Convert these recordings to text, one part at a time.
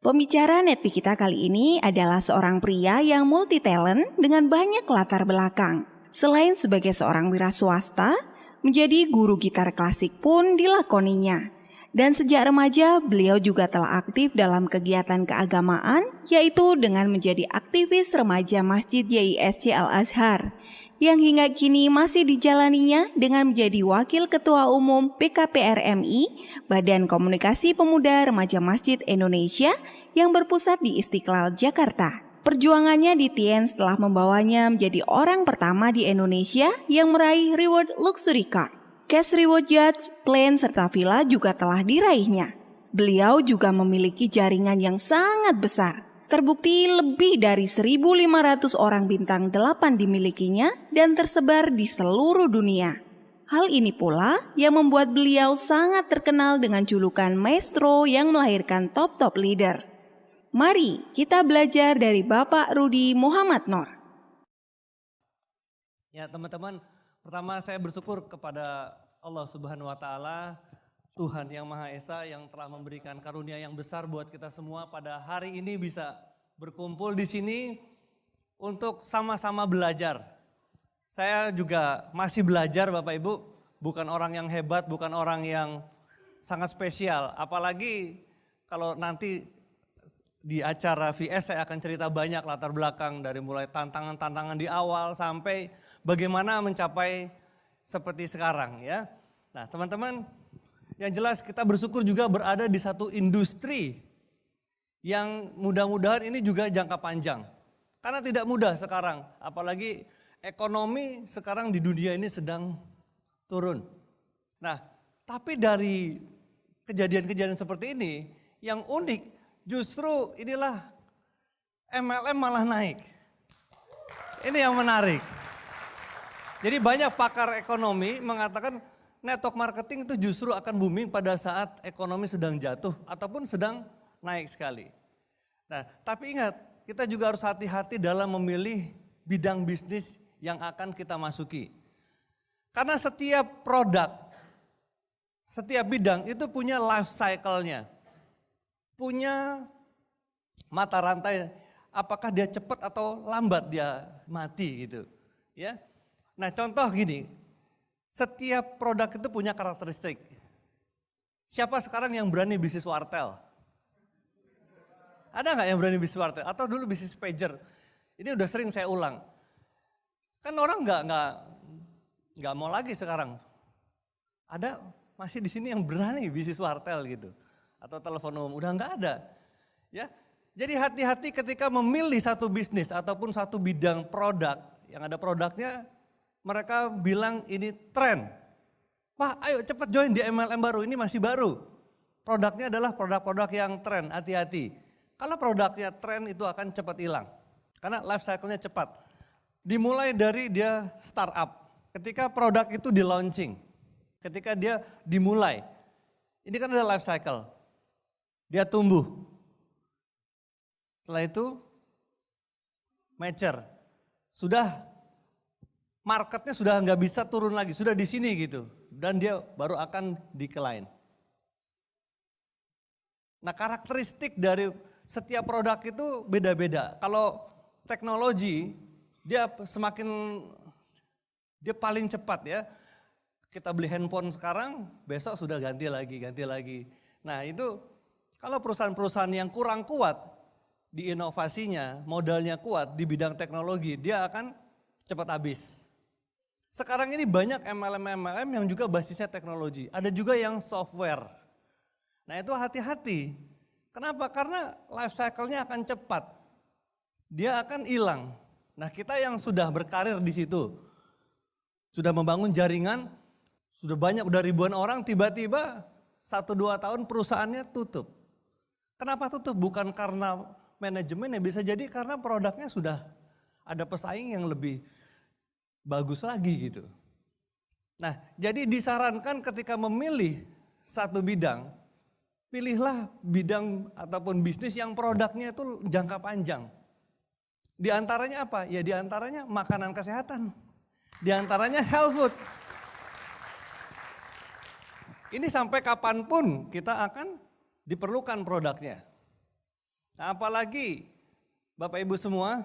Pembicara Netpi kita kali ini adalah seorang pria yang multi talent dengan banyak latar belakang. Selain sebagai seorang wira swasta, menjadi guru gitar klasik pun dilakoninya. Dan sejak remaja, beliau juga telah aktif dalam kegiatan keagamaan, yaitu dengan menjadi aktivis remaja Masjid YISC Al-Azhar, yang hingga kini masih dijalaninya dengan menjadi Wakil Ketua Umum BKPRMI, Badan Komunikasi Pemuda Remaja Masjid Indonesia, yang berpusat di Istiqlal, Jakarta. Perjuangannya di TN setelah membawanya menjadi orang pertama di Indonesia yang meraih reward luxury car. Cash reward yacht, plane, serta villa juga telah diraihnya. Beliau juga memiliki jaringan yang sangat besar. Terbukti lebih dari 1.500 orang bintang 8 dimilikinya dan tersebar di seluruh dunia. Hal ini pula yang membuat beliau sangat terkenal dengan julukan maestro yang melahirkan top-top leader. Mari kita belajar dari Bapak Rudi Muhammad Noor. Ya teman-teman, pertama saya bersyukur kepada Allah Subhanahu wa Ta'ala, Tuhan yang Maha Esa yang telah memberikan karunia yang besar buat kita semua pada hari ini bisa berkumpul di sini untuk sama-sama belajar. Saya juga masih belajar Bapak Ibu, bukan orang yang hebat, bukan orang yang sangat spesial. Apalagi kalau nanti di acara VS saya akan cerita banyak latar belakang dari mulai tantangan-tantangan di awal sampai bagaimana mencapai seperti sekarang ya. Nah teman-teman, yang jelas kita bersyukur juga berada di satu industri yang mudah-mudahan ini juga jangka panjang. Karena tidak mudah sekarang, apalagi ekonomi sekarang di dunia ini sedang turun. Nah tapi dari kejadian-kejadian seperti ini yang unik, justru inilah MLM malah naik. Ini yang menarik. Jadi banyak pakar ekonomi mengatakan network marketing itu justru akan booming pada saat ekonomi sedang jatuh ataupun sedang naik sekali. Nah, tapi ingat, kita juga harus hati-hati dalam memilih bidang bisnis yang akan kita masuki. Karena setiap produk, setiap bidang itu punya life cycle-nya. Punya mata rantai, apakah dia cepat atau lambat dia mati gitu. Ya. Nah contoh gini, setiap produk itu punya karakteristik. Siapa sekarang yang berani bisnis wartel? Ada nggak yang berani bisnis wartel? Atau dulu bisnis pager? Ini udah sering saya ulang. Kan orang nggak mau lagi sekarang. Ada masih di sini yang berani bisnis wartel gitu. Atau telepon umum, udah nggak ada. Ya, jadi hati-hati ketika memilih satu bisnis ataupun satu bidang produk yang ada produknya, mereka bilang ini tren. Wah, ayo cepat join di MLM baru, ini masih baru. Produknya adalah produk-produk yang tren, hati-hati. Kalau produknya tren itu akan cepat hilang, karena life cycle-nya cepat. Dimulai dari dia startup, ketika produk itu di launching, ketika dia dimulai, ini kan ada life cycle. Dia tumbuh. Setelah itu mature. Sudah marketnya sudah nggak bisa turun lagi, sudah di sini gitu. Dan dia baru akan decline. Nah karakteristik dari setiap produk itu beda-beda. Kalau teknologi dia semakin dia paling cepat ya. Kita beli handphone sekarang, besok sudah ganti lagi. Nah itu kalau perusahaan-perusahaan yang kurang kuat di inovasinya, modalnya kuat di bidang teknologi, dia akan cepat habis. Sekarang ini banyak MLM yang juga basisnya teknologi, ada juga yang software. Nah itu hati-hati. Kenapa? Karena life cycle-nya akan cepat. Dia akan hilang. Nah kita yang sudah berkarir di situ, sudah membangun jaringan, sudah banyak, udah ribuan orang, tiba-tiba 1-2 tahun perusahaannya tutup. Kenapa tutup? Bukan karena manajemennya, bisa jadi karena produknya sudah ada pesaing yang lebih bagus lagi gitu. Nah jadi disarankan ketika memilih satu bidang, pilihlah bidang ataupun bisnis yang produknya itu jangka panjang. Di antaranya apa? Ya di antaranya makanan kesehatan, di antaranya health food. Ini sampai kapanpun kita akan diperlukan produknya. Nah, apalagi Bapak Ibu semua,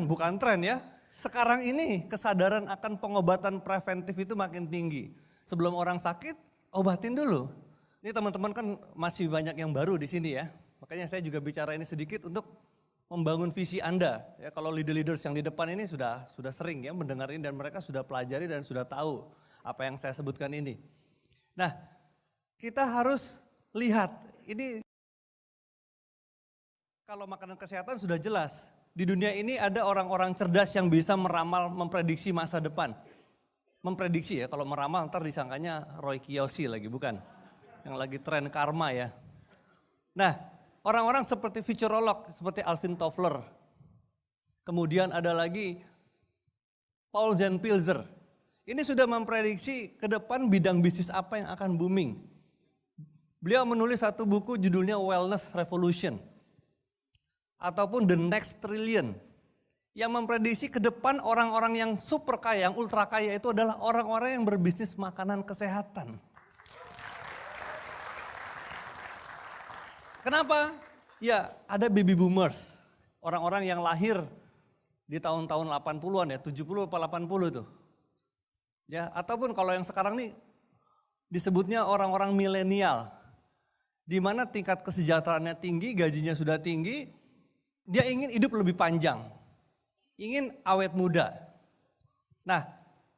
bukan tren ya. Sekarang ini kesadaran akan pengobatan preventif itu makin tinggi. Sebelum orang sakit, obatin dulu. Ini teman-teman kan masih banyak yang baru di sini ya. Makanya saya juga bicara ini sedikit untuk membangun visi Anda. Ya, kalau leaders yang di depan ini sudah sering ya mendengar ini dan mereka sudah pelajari dan sudah tahu apa yang saya sebutkan ini. Nah, kita harus lihat ini kalau makanan kesehatan sudah jelas. Di dunia ini ada orang-orang cerdas yang bisa meramal, memprediksi masa depan. Memprediksi ya, kalau meramal ntar disangkanya Roy Kiyoshi lagi, bukan. Yang lagi tren karma ya. Nah, orang-orang seperti futurolog, seperti Alvin Toffler. Kemudian ada lagi Paul Jan Pilzer. Ini sudah memprediksi ke depan bidang bisnis apa yang akan booming. Beliau menulis satu buku judulnya Wellness Revolution. Ataupun The Next Trillion. Yang memprediksi ke depan orang-orang yang super kaya, yang ultra kaya itu adalah orang-orang yang berbisnis makanan kesehatan. Kenapa? Ya ada baby boomers. Orang-orang yang lahir di tahun-tahun 80-an ya, 70 atau 80 tuh. Ya, ataupun kalau yang sekarang nih disebutnya orang-orang milenial. Di mana tingkat kesejahteraannya tinggi, gajinya sudah tinggi. Dia ingin hidup lebih panjang, ingin awet muda. Nah,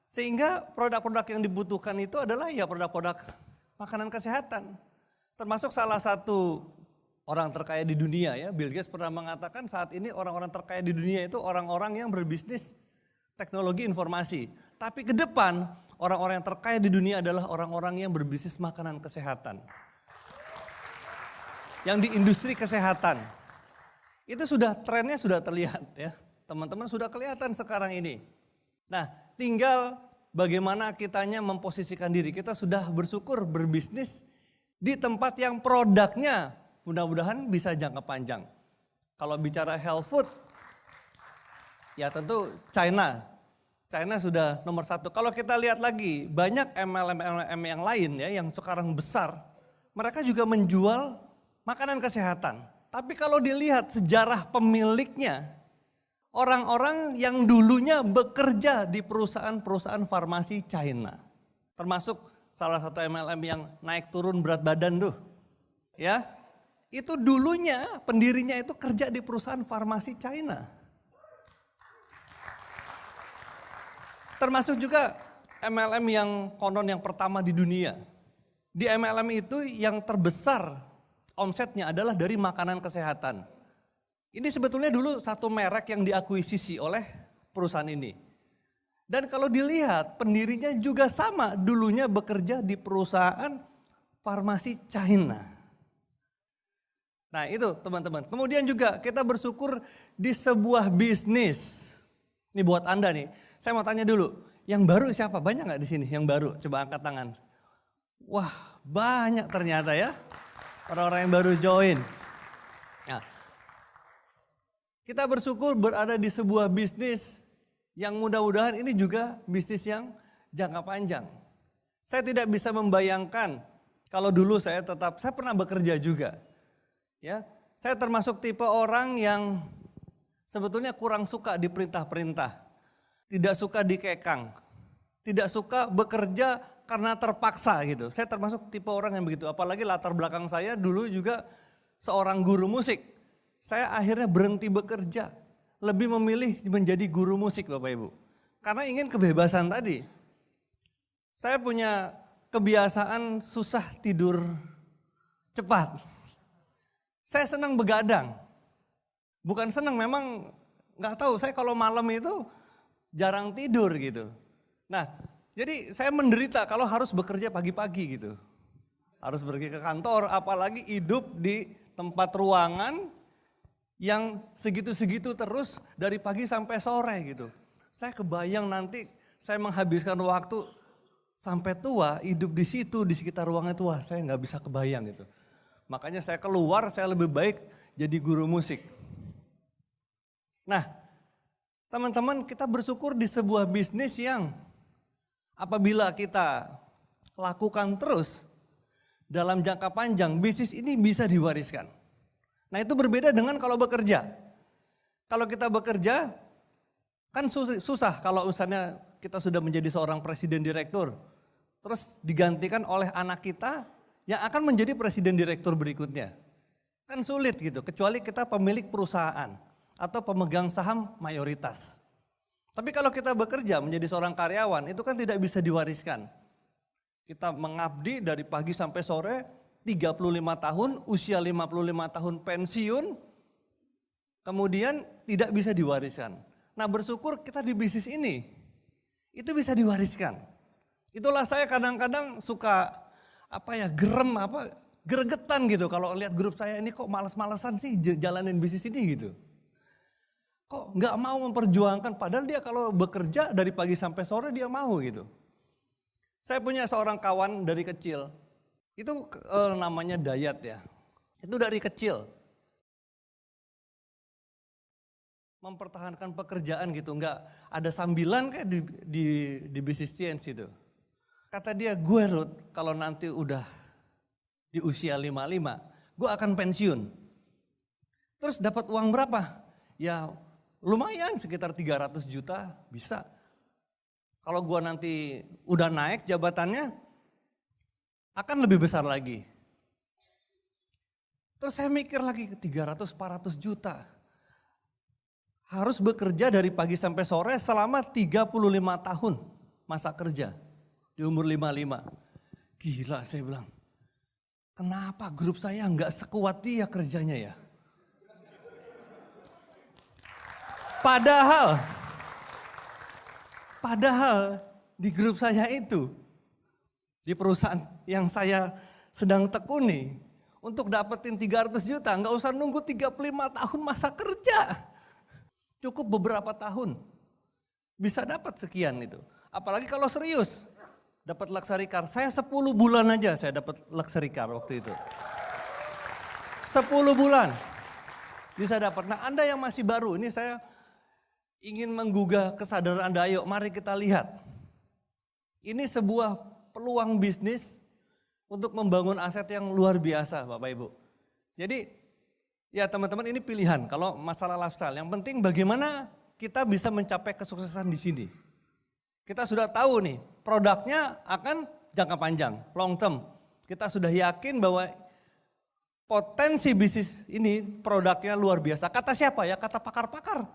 sehingga produk-produk yang dibutuhkan itu adalah ya produk-produk makanan kesehatan. Termasuk salah satu orang terkaya di dunia ya, Bill Gates pernah mengatakan saat ini orang-orang terkaya di dunia itu orang-orang yang berbisnis teknologi informasi. Tapi ke depan orang-orang yang terkaya di dunia adalah orang-orang yang berbisnis makanan kesehatan. Yang di industri kesehatan. Itu sudah trennya sudah terlihat ya. Teman-teman sudah kelihatan sekarang ini. Nah, tinggal bagaimana kitanya memposisikan diri. Kita sudah bersyukur berbisnis di tempat yang produknya mudah-mudahan bisa jangka panjang. Kalau bicara health food, ya tentu China. China sudah nomor 1. Kalau kita lihat lagi banyak MLM yang lain ya yang sekarang besar. Mereka juga menjual makanan kesehatan. Tapi kalau dilihat sejarah pemiliknya, orang-orang yang dulunya bekerja di perusahaan-perusahaan farmasi China. Termasuk salah satu MLM yang naik turun berat badan tuh. Ya, itu dulunya pendirinya itu kerja di perusahaan farmasi China. Termasuk juga MLM yang konon yang pertama di dunia. Di MLM itu yang terbesar omsetnya adalah dari makanan kesehatan. Ini sebetulnya dulu satu merek yang diakuisisi oleh perusahaan ini. Dan kalau dilihat pendirinya juga sama, dulunya bekerja di perusahaan farmasi China. Nah itu teman-teman. Kemudian juga kita bersyukur di sebuah bisnis. Ini buat Anda nih, saya mau tanya dulu, yang baru siapa? Banyak gak di sini yang baru? Coba angkat tangan. Wah banyak ternyata ya. Orang-orang yang baru join. Nah, kita bersyukur berada di sebuah bisnis yang mudah-mudahan ini juga bisnis yang jangka panjang. Saya tidak bisa membayangkan kalau dulu saya pernah bekerja juga. Ya, saya termasuk tipe orang yang sebetulnya kurang suka diperintah-perintah. Tidak suka dikekang. Tidak suka bekerja karena terpaksa gitu. Saya termasuk tipe orang yang begitu. Apalagi latar belakang saya dulu juga seorang guru musik. Saya akhirnya berhenti bekerja. Lebih memilih menjadi guru musik Bapak Ibu. Karena ingin kebebasan tadi. Saya punya kebiasaan susah tidur cepat. Saya senang begadang. Bukan senang, memang gak tahu. Saya kalau malam itu jarang tidur gitu. Nah, jadi saya menderita kalau harus bekerja pagi-pagi gitu. Harus pergi ke kantor, apalagi hidup di tempat ruangan yang segitu-segitu terus dari pagi sampai sore gitu. Saya kebayang nanti saya menghabiskan waktu sampai tua hidup di situ, di sekitar ruangan itu, wah saya nggak bisa kebayang gitu. Makanya saya keluar, saya lebih baik jadi guru musik. Nah, teman-teman, kita bersyukur di sebuah bisnis yang apabila kita lakukan terus dalam jangka panjang, bisnis ini bisa diwariskan. Nah itu berbeda dengan kalau bekerja. Kalau kita bekerja kan susah kalau misalnya kita sudah menjadi seorang presiden direktur. Terus digantikan oleh anak kita yang akan menjadi presiden direktur berikutnya. Kan sulit gitu, kecuali kita pemilik perusahaan atau pemegang saham mayoritas. Tapi kalau kita bekerja menjadi seorang karyawan itu kan tidak bisa diwariskan. Kita mengabdi dari pagi sampai sore 35 tahun, usia 55 tahun pensiun, kemudian tidak bisa diwariskan. Nah bersyukur kita di bisnis ini, itu bisa diwariskan. Itulah saya kadang-kadang suka gregetan gitu kalau lihat grup saya ini kok males-malesan sih jalanin bisnis ini gitu. Kok nggak mau memperjuangkan padahal dia kalau bekerja dari pagi sampai sore dia mau gitu. Saya punya seorang kawan dari kecil, itu namanya Dayat ya. Itu dari kecil. Mempertahankan pekerjaan gitu, nggak ada sambilan kayak di bisnis TNC itu. Kata dia, gue Ruth kalau nanti udah di usia 55, gue akan pensiun. Terus dapat uang berapa? Ya lumayan sekitar 300 juta bisa. Kalau gue nanti udah naik jabatannya, akan lebih besar lagi. Terus saya mikir lagi 300-400 juta. Harus bekerja dari pagi sampai sore selama 35 tahun masa kerja. Di umur 55. Gila saya bilang. Kenapa grup saya nggak sekuat dia kerjanya ya? Padahal di grup saya itu, di perusahaan yang saya sedang tekuni, untuk dapetin 300 juta nggak usah nunggu 35 tahun masa kerja. Cukup beberapa tahun bisa dapat sekian itu. Apalagi kalau serius. Dapat luxury car, saya 10 bulan aja saya dapat luxury car waktu itu. 10 bulan bisa dapat. Nah Anda yang masih baru, ini saya ingin menggugah kesadaran Anda, ayo mari kita lihat. Ini sebuah peluang bisnis untuk membangun aset yang luar biasa Bapak Ibu. Jadi ya teman-teman ini pilihan kalau masalah lifestyle. Yang penting bagaimana kita bisa mencapai kesuksesan di sini. Kita sudah tahu nih produknya akan jangka panjang, long term. Kita sudah yakin bahwa potensi bisnis ini produknya luar biasa. Kata siapa ya? Kata pakar-pakar.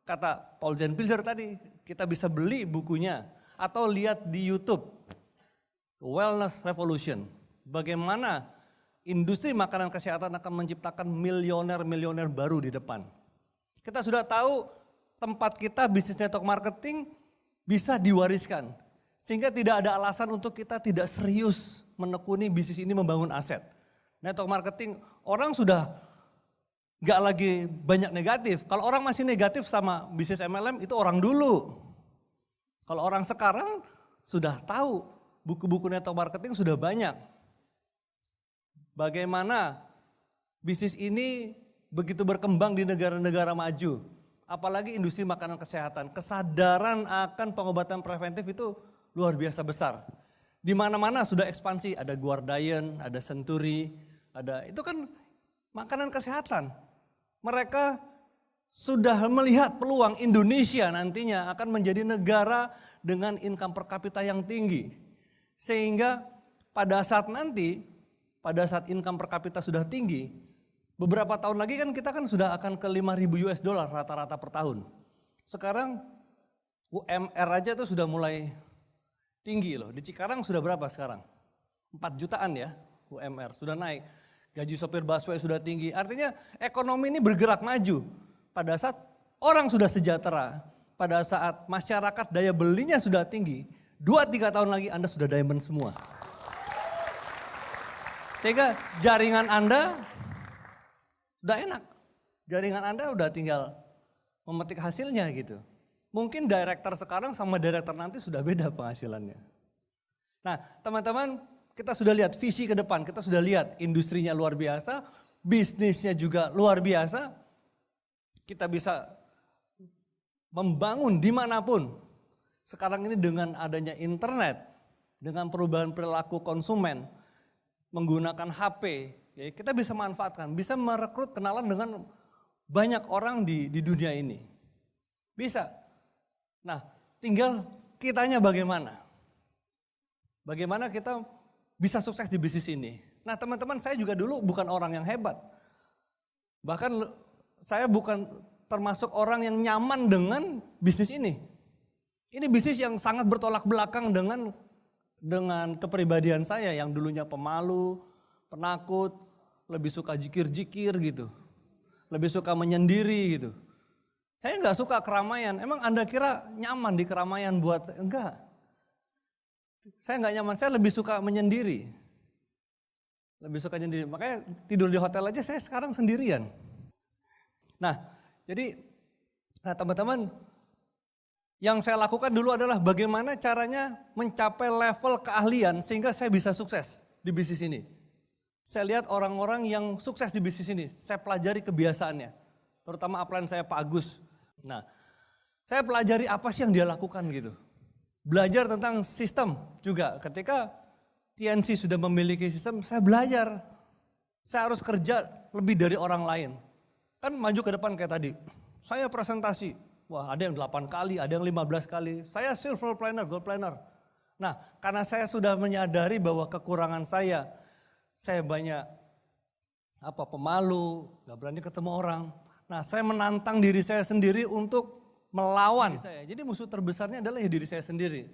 Kata Paul Jan Pilzer tadi, kita bisa beli bukunya atau lihat di YouTube. Wellness Revolution. Bagaimana industri makanan kesehatan akan menciptakan milioner-milioner baru di depan. Kita sudah tahu tempat kita bisnis network marketing bisa diwariskan. Sehingga tidak ada alasan untuk kita tidak serius menekuni bisnis ini membangun aset. Network marketing orang sudah gak lagi banyak negatif. Kalau orang masih negatif sama bisnis MLM itu orang dulu. Kalau orang sekarang sudah tahu buku-buku network marketing sudah banyak. Bagaimana bisnis ini begitu berkembang di negara-negara maju. Apalagi industri makanan kesehatan. Kesadaran akan pengobatan preventif itu luar biasa besar. Di mana-mana sudah ekspansi, ada Guardian, ada Century, itu kan makanan kesehatan. Mereka sudah melihat peluang Indonesia nantinya akan menjadi negara dengan income per kapita yang tinggi. Sehingga pada saat income per kapita sudah tinggi, beberapa tahun lagi kan kita kan sudah akan ke 5.000 US dollar rata-rata per tahun. Sekarang UMR aja tuh sudah mulai tinggi loh. Di Cikarang sudah berapa sekarang? 4 jutaan ya UMR, sudah naik. Gaji sopir busway sudah tinggi. Artinya ekonomi ini bergerak maju. Pada saat orang sudah sejahtera, pada saat masyarakat daya belinya sudah tinggi, 2-3 tahun lagi Anda sudah diamond semua. Sehingga jaringan Anda udah enak. Jaringan Anda udah tinggal memetik hasilnya gitu. Mungkin director sekarang sama director nanti sudah beda penghasilannya. Nah teman-teman kita sudah lihat visi ke depan, kita sudah lihat industrinya luar biasa, bisnisnya juga luar biasa. Kita bisa membangun dimanapun. Sekarang ini dengan adanya internet, dengan perubahan perilaku konsumen, menggunakan HP, ya, kita bisa manfaatkan, bisa merekrut kenalan dengan banyak orang di dunia ini. Bisa. Nah, tinggal kitanya bagaimana. Bagaimana kita bisa sukses di bisnis ini. Nah, teman-teman, saya juga dulu bukan orang yang hebat. Bahkan saya bukan termasuk orang yang nyaman dengan bisnis ini. Ini bisnis yang sangat bertolak belakang dengan kepribadian saya yang dulunya pemalu, penakut, lebih suka jikir-jikir gitu. Lebih suka menyendiri gitu. Saya nggak suka keramaian. Emang Anda kira nyaman di keramaian buat saya? Enggak. Saya nggak nyaman, saya lebih suka menyendiri. Lebih suka menyendiri. Makanya tidur di hotel aja saya sekarang sendirian. Nah, jadi teman-teman, yang saya lakukan dulu adalah bagaimana caranya mencapai level keahlian sehingga saya bisa sukses di bisnis ini. Saya lihat orang-orang yang sukses di bisnis ini, saya pelajari kebiasaannya. Terutama upline saya Pak Agus. Nah, saya pelajari apa sih yang dia lakukan gitu. Belajar tentang sistem juga. Ketika TNC sudah memiliki sistem, saya belajar. Saya harus kerja lebih dari orang lain. Kan maju ke depan kayak tadi. Saya presentasi. Wah, ada yang 8 kali, ada yang 15 kali. Saya silver planner, gold planner. Nah, karena saya sudah menyadari bahwa kekurangan saya banyak pemalu, gak berani ketemu orang. Nah, saya menantang diri saya sendiri untuk melawan saya. Jadi musuh terbesarnya adalah ya diri saya sendiri.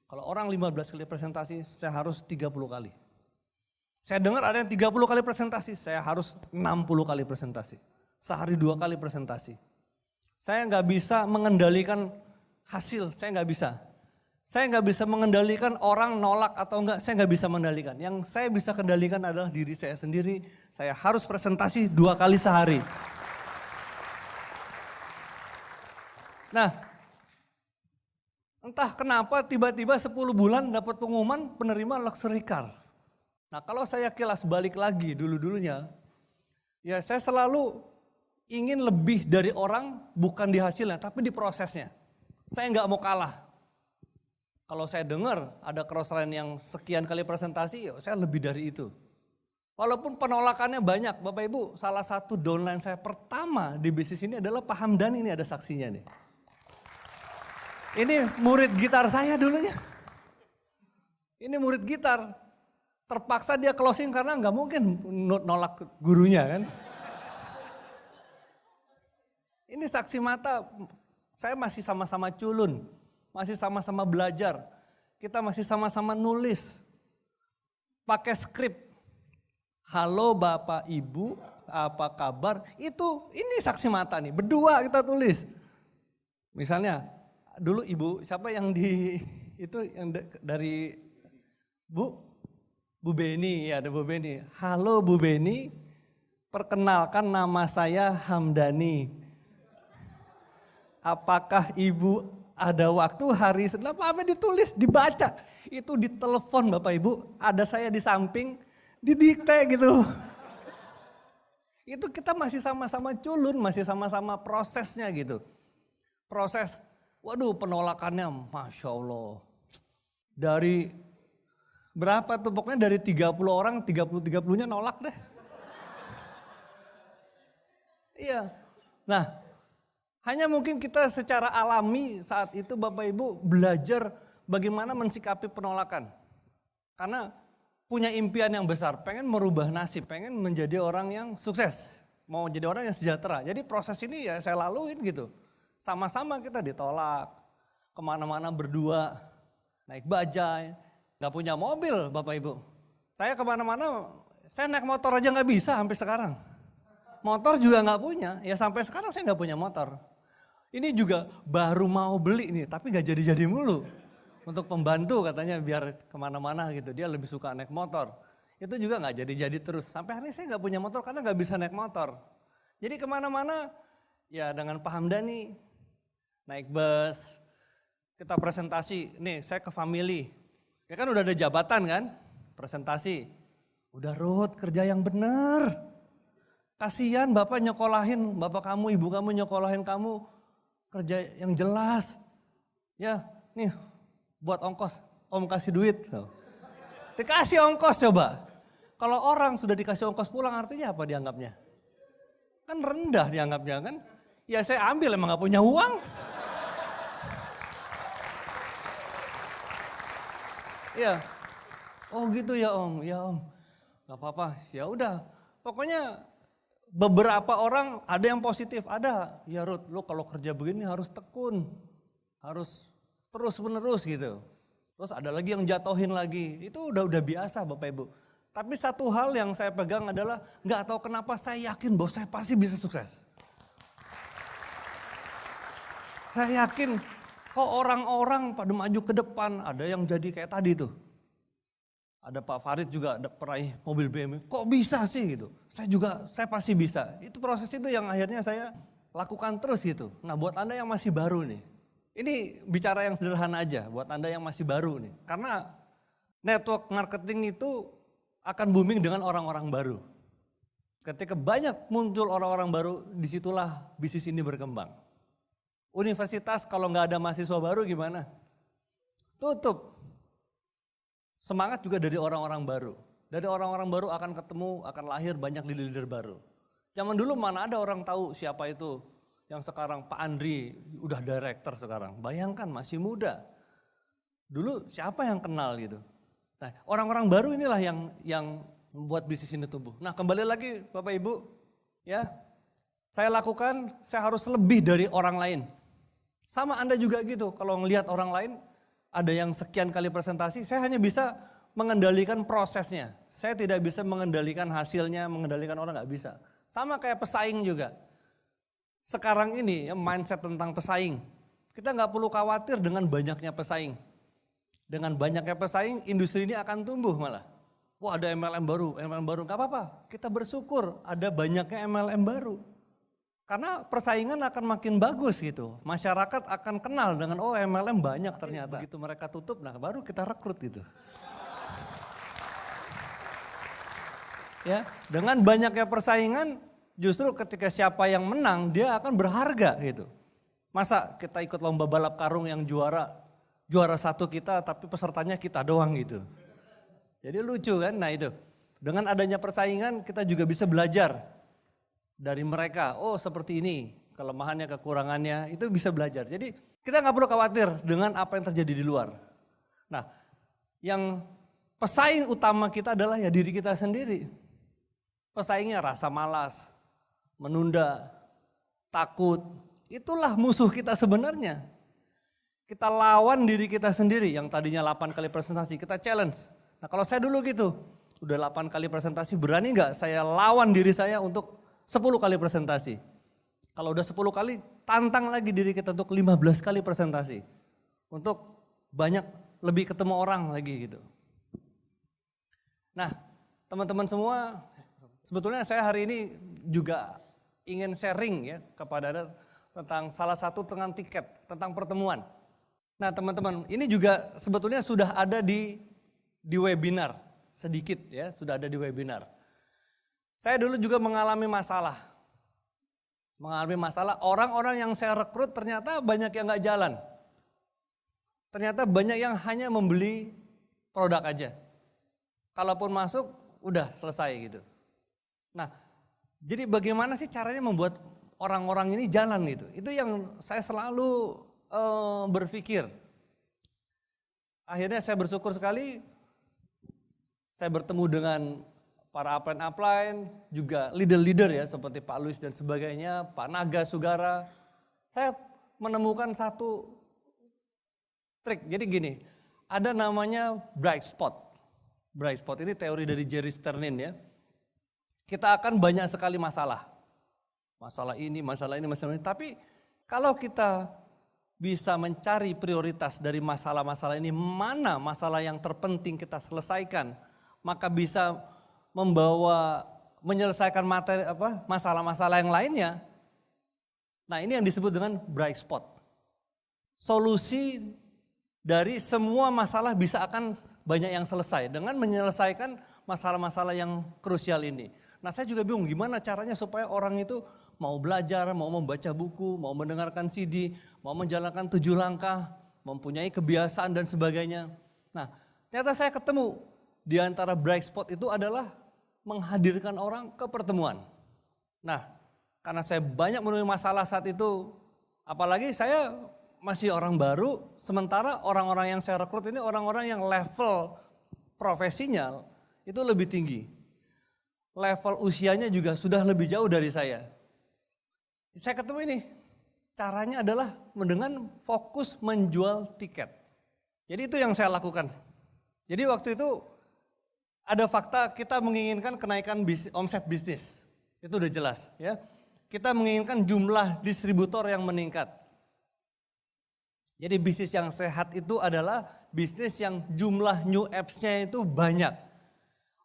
Kalau orang 15 kali presentasi, saya harus 30 kali. Saya dengar ada yang 30 kali presentasi, saya harus 60 kali presentasi. Sehari 2 kali presentasi. Saya nggak bisa mengendalikan hasil, saya nggak bisa. Saya nggak bisa mengendalikan orang nolak atau enggak, saya nggak bisa mengendalikan. Yang saya bisa kendalikan adalah diri saya sendiri. Saya harus presentasi 2 kali sehari. Nah, entah kenapa tiba-tiba 10 bulan dapat pengumuman penerima luxury car. Nah, kalau saya kilas balik lagi dulu-dulunya, ya saya selalu ingin lebih dari orang bukan di hasilnya tapi di prosesnya. Saya nggak mau kalah. Kalau saya dengar ada crossline yang sekian kali presentasi, ya saya lebih dari itu. Walaupun penolakannya banyak, Bapak Ibu, salah satu downline saya pertama di bisnis ini adalah Pak Hamdani, ini ada saksinya nih. Ini murid gitar saya dulunya. Ini murid gitar. Terpaksa dia closing karena nggak mungkin nolak gurunya kan. Ini saksi mata, saya masih sama-sama culun. Masih sama-sama belajar. Kita masih sama-sama nulis. Pakai skrip. Halo Bapak Ibu, apa kabar? Ini saksi mata nih, berdua kita tulis. Misalnya, dulu Ibu, siapa yang dari Bu Beni, ya ada Bu Beni. Halo Bu Beni, perkenalkan nama saya Hamdani. Apakah Ibu ada waktu hari Senin? Apa ditulis, dibaca. Itu ditelepon Bapak Ibu, ada saya di samping, didikte gitu. Itu kita masih sama-sama culun, masih sama-sama prosesnya gitu. Proses, waduh penolakannya Masya Allah. Dari berapa tuh, pokoknya dari 30 orang, 30-30-nya nolak deh. Iya, nah hanya mungkin kita secara alami saat itu Bapak Ibu belajar bagaimana mensikapi penolakan. Karena punya impian yang besar, pengen merubah nasib, pengen menjadi orang yang sukses. Mau jadi orang yang sejahtera. Jadi proses ini ya saya laluin gitu. Sama-sama kita ditolak, kemana-mana berdua, naik bajai, gak punya mobil Bapak Ibu. Saya kemana-mana, saya naik motor aja gak bisa sampai sekarang. Motor juga gak punya, ya sampai sekarang saya gak punya motor. Ini juga baru mau beli nih, tapi gak jadi-jadi mulu. Untuk pembantu katanya biar kemana-mana gitu, dia lebih suka naik motor. Itu juga gak jadi-jadi terus. Sampai hari ini saya gak punya motor karena gak bisa naik motor. Jadi kemana-mana ya dengan Pak Hamdani, naik bus, kita presentasi, nih saya ke family. Ya kan udah ada jabatan kan, presentasi. Udah Ruth kerja yang bener. Kasihan bapak nyekolahin, bapak kamu, ibu kamu nyekolahin kamu. Kerja yang jelas. Ya nih buat ongkos, om kasih duit. Dikasih ongkos coba. Kalau orang sudah dikasih ongkos pulang artinya apa dianggapnya? Kan rendah dianggapnya kan. Ya saya ambil emang gak punya uang. Iya. Oh gitu ya Om, ya Om. Gak apa-apa, ya udah. Pokoknya beberapa orang ada yang positif, ada. Ya Ruth, lo kalau kerja begini harus tekun. Harus terus menerus gitu. Terus ada lagi yang jatuhin lagi. Itu udah biasa Bapak Ibu. Tapi satu hal yang saya pegang adalah gak tahu kenapa saya yakin bahwa saya pasti bisa sukses. Saya yakin kok orang-orang pada maju ke depan, ada yang jadi kayak tadi tuh. Ada Pak Farid juga ada peraih mobil BMW. Kok bisa sih gitu? Saya pasti bisa. Itu proses itu yang akhirnya saya lakukan terus gitu. Nah buat Anda yang masih baru nih. Ini bicara yang sederhana aja buat Anda yang masih baru nih. Karena network marketing itu akan booming dengan orang-orang baru. Ketika banyak muncul orang-orang baru, disitulah bisnis ini berkembang. Universitas kalau nggak ada mahasiswa baru gimana? Tutup. Semangat juga dari orang-orang baru. Dari orang-orang baru akan ketemu, akan lahir banyak leader-leader baru. Zaman dulu mana ada orang tahu siapa itu yang sekarang Pak Andri udah director sekarang. Bayangkan masih muda. Dulu siapa yang kenal gitu. Nah, orang-orang baru inilah yang membuat bisnis ini tumbuh. Nah, kembali lagi Bapak Ibu, ya. Saya lakukan, saya harus lebih dari orang lain. Sama Anda juga gitu, kalau ngelihat orang lain ada yang sekian kali presentasi, saya hanya bisa mengendalikan prosesnya. Saya tidak bisa mengendalikan hasilnya, mengendalikan orang nggak bisa. Sama kayak pesaing juga. Sekarang ini ya, mindset tentang pesaing. Kita nggak perlu khawatir dengan banyaknya pesaing. Dengan banyaknya pesaing, industri ini akan tumbuh malah. Wah ada MLM baru, gak apa-apa. Kita bersyukur ada banyaknya MLM baru. Karena persaingan akan makin bagus gitu. Masyarakat akan kenal dengan oh MLM banyak ternyata. Begitu mereka tutup, nah baru kita rekrut gitu. Ya, dengan banyaknya persaingan, justru ketika siapa yang menang, dia akan berharga gitu. Masa kita ikut lomba balap karung yang juara satu kita tapi pesertanya kita doang gitu. Jadi lucu kan, nah itu. Dengan adanya persaingan kita juga bisa belajar dari mereka. Oh seperti ini, kelemahannya, kekurangannya, itu bisa belajar. Jadi kita gak perlu khawatir dengan apa yang terjadi di luar. Nah yang pesaing utama kita adalah ya diri kita sendiri. Pesaingnya rasa malas, menunda, takut, itulah musuh kita sebenarnya. Kita lawan diri kita sendiri yang tadinya 8 kali presentasi, kita challenge. Nah kalau saya dulu gitu, udah 8 kali presentasi berani gak saya lawan diri saya untuk 10 kali presentasi. Kalau udah 10 kali, tantang lagi diri kita untuk 15 kali presentasi. Untuk banyak, lebih ketemu orang lagi gitu. Nah teman-teman semua, sebetulnya saya hari ini juga ingin sharing ya kepada Anda tentang salah satu tentang tiket, tentang pertemuan. Nah teman-teman, ini juga sebetulnya sudah ada di webinar, sedikit ya, sudah ada di webinar. Saya dulu juga mengalami masalah. Orang-orang yang saya rekrut ternyata banyak yang gak jalan. Ternyata banyak yang hanya membeli produk aja. Kalaupun masuk, udah selesai gitu. Nah, jadi bagaimana sih caranya membuat orang-orang ini jalan gitu? Itu yang saya selalu berpikir. Akhirnya saya bersyukur sekali, saya bertemu dengan para upline, juga leader-leader ya seperti Pak Luis dan sebagainya, Pak Naga Sugara. Saya menemukan satu trik, jadi gini, ada namanya bright spot. Bright spot ini teori dari Jerry Sternin ya. Kita akan banyak sekali masalah. Masalah ini. Tapi kalau kita bisa mencari prioritas dari masalah-masalah ini, mana masalah yang terpenting kita selesaikan, maka bisa menyelesaikan masalah-masalah yang lainnya. Nah ini yang disebut dengan bright spot. Solusi dari semua masalah bisa akan banyak yang selesai dengan menyelesaikan masalah-masalah yang krusial ini. Nah saya juga bingung gimana caranya supaya orang itu mau belajar, mau membaca buku, mau mendengarkan CD, mau menjalankan 7 langkah, mempunyai kebiasaan dan sebagainya. Nah ternyata saya ketemu di antara bright spot itu adalah menghadirkan orang ke pertemuan. Nah, karena saya banyak menemui masalah saat itu, apalagi saya masih orang baru, sementara orang-orang yang saya rekrut ini orang-orang yang level profesinya itu lebih tinggi. Level usianya juga sudah lebih jauh dari saya. Saya ketemu ini, caranya adalah dengan fokus menjual tiket. Jadi itu yang saya lakukan. Jadi waktu itu ada fakta kita menginginkan kenaikan omset bisnis. Itu udah jelas ya. Kita menginginkan jumlah distributor yang meningkat. Jadi bisnis yang sehat itu adalah bisnis yang jumlah new apps-nya itu banyak.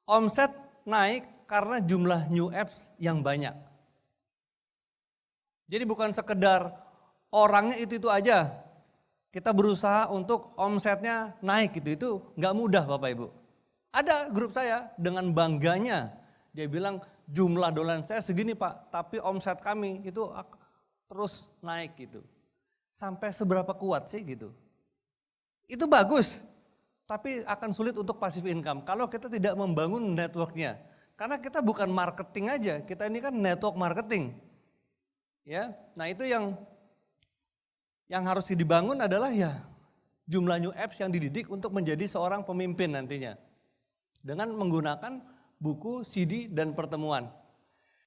Omset naik karena jumlah new apps yang banyak. Jadi bukan sekedar orangnya itu aja. Kita berusaha untuk omsetnya naik gitu. Itu nggak mudah Bapak Ibu. Ada grup saya dengan bangganya. Dia bilang jumlah dolar saya segini Pak. Tapi omset kami itu terus naik gitu. Sampai seberapa kuat sih gitu. Itu bagus. Tapi akan sulit untuk passive income. Kalau kita tidak membangun networknya. Karena kita bukan marketing aja. Kita ini kan network marketing. Ya, nah itu yang harus dibangun adalah ya jumlah new apps yang dididik untuk menjadi seorang pemimpin nantinya. Dengan menggunakan buku, CD, dan pertemuan.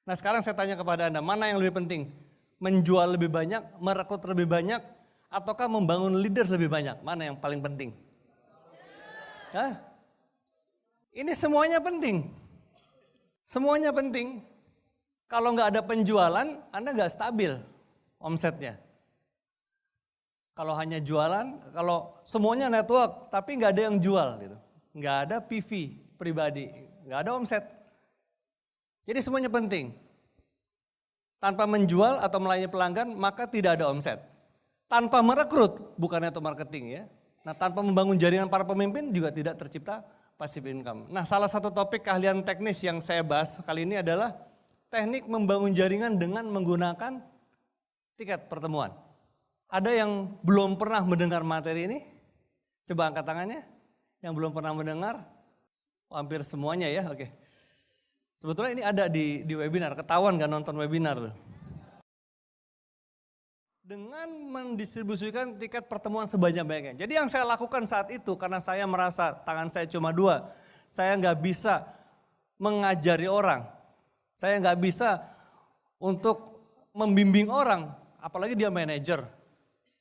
Nah sekarang saya tanya kepada Anda, mana yang lebih penting? Menjual lebih banyak, merekrut lebih banyak, ataukah membangun leader lebih banyak? Mana yang paling penting? Hah? Ini semuanya penting. Semuanya penting. Kalau nggak ada penjualan, Anda nggak stabil omsetnya. Kalau hanya jualan, kalau semuanya network, tapi nggak ada yang jual gitu. Nggak ada PV pribadi, nggak ada omset. Jadi semuanya penting. Tanpa menjual atau melayani pelanggan, maka tidak ada omset. Tanpa merekrut, bukan network marketing ya. Nah tanpa membangun jaringan para pemimpin juga tidak tercipta passive income. Nah salah satu topik keahlian teknis yang saya bahas kali ini adalah teknik membangun jaringan dengan menggunakan tiket pertemuan. Ada yang belum pernah mendengar materi ini? Coba angkat tangannya. Yang belum pernah mendengar? Hampir semuanya ya, oke. Sebetulnya ini ada di webinar, ketahuan gak nonton webinar? Dengan mendistribusikan tiket pertemuan sebanyak-banyaknya. Jadi yang saya lakukan saat itu, karena saya merasa tangan saya cuma 2, saya nggak bisa mengajari orang. Saya nggak bisa untuk membimbing orang, apalagi dia manajer.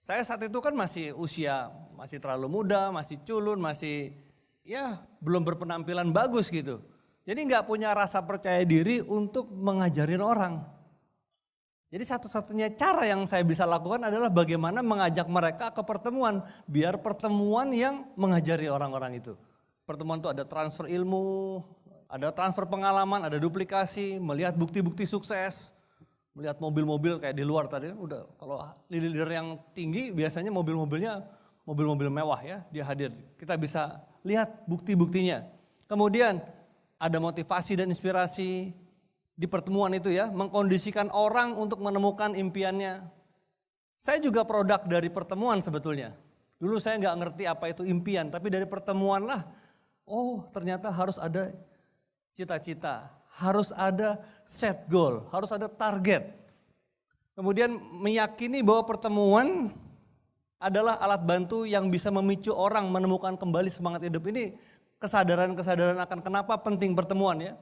Saya saat itu kan masih usia, masih terlalu muda, masih culun, masih ya belum berpenampilan bagus gitu. Jadi nggak punya rasa percaya diri untuk mengajarin orang. Jadi satu-satunya cara yang saya bisa lakukan adalah bagaimana mengajak mereka ke pertemuan. Biar pertemuan yang mengajari orang-orang itu. Pertemuan itu ada transfer ilmu, ada transfer pengalaman, ada duplikasi, melihat bukti-bukti sukses. Melihat mobil-mobil kayak di luar tadi, udah kalau leader yang tinggi biasanya mobil-mobilnya mobil-mobil mewah ya, dia hadir. Kita bisa lihat bukti-buktinya. Kemudian ada motivasi dan inspirasi di pertemuan itu ya, mengkondisikan orang untuk menemukan impiannya. Saya juga produk dari pertemuan sebetulnya. Dulu saya nggak ngerti apa itu impian, tapi dari pertemuan lah, oh ternyata harus ada cita-cita. Harus ada set goal, harus ada target. Kemudian meyakini bahwa pertemuan adalah alat bantu yang bisa memicu orang menemukan kembali semangat hidup. Ini kesadaran-kesadaran akan kenapa penting pertemuan ya.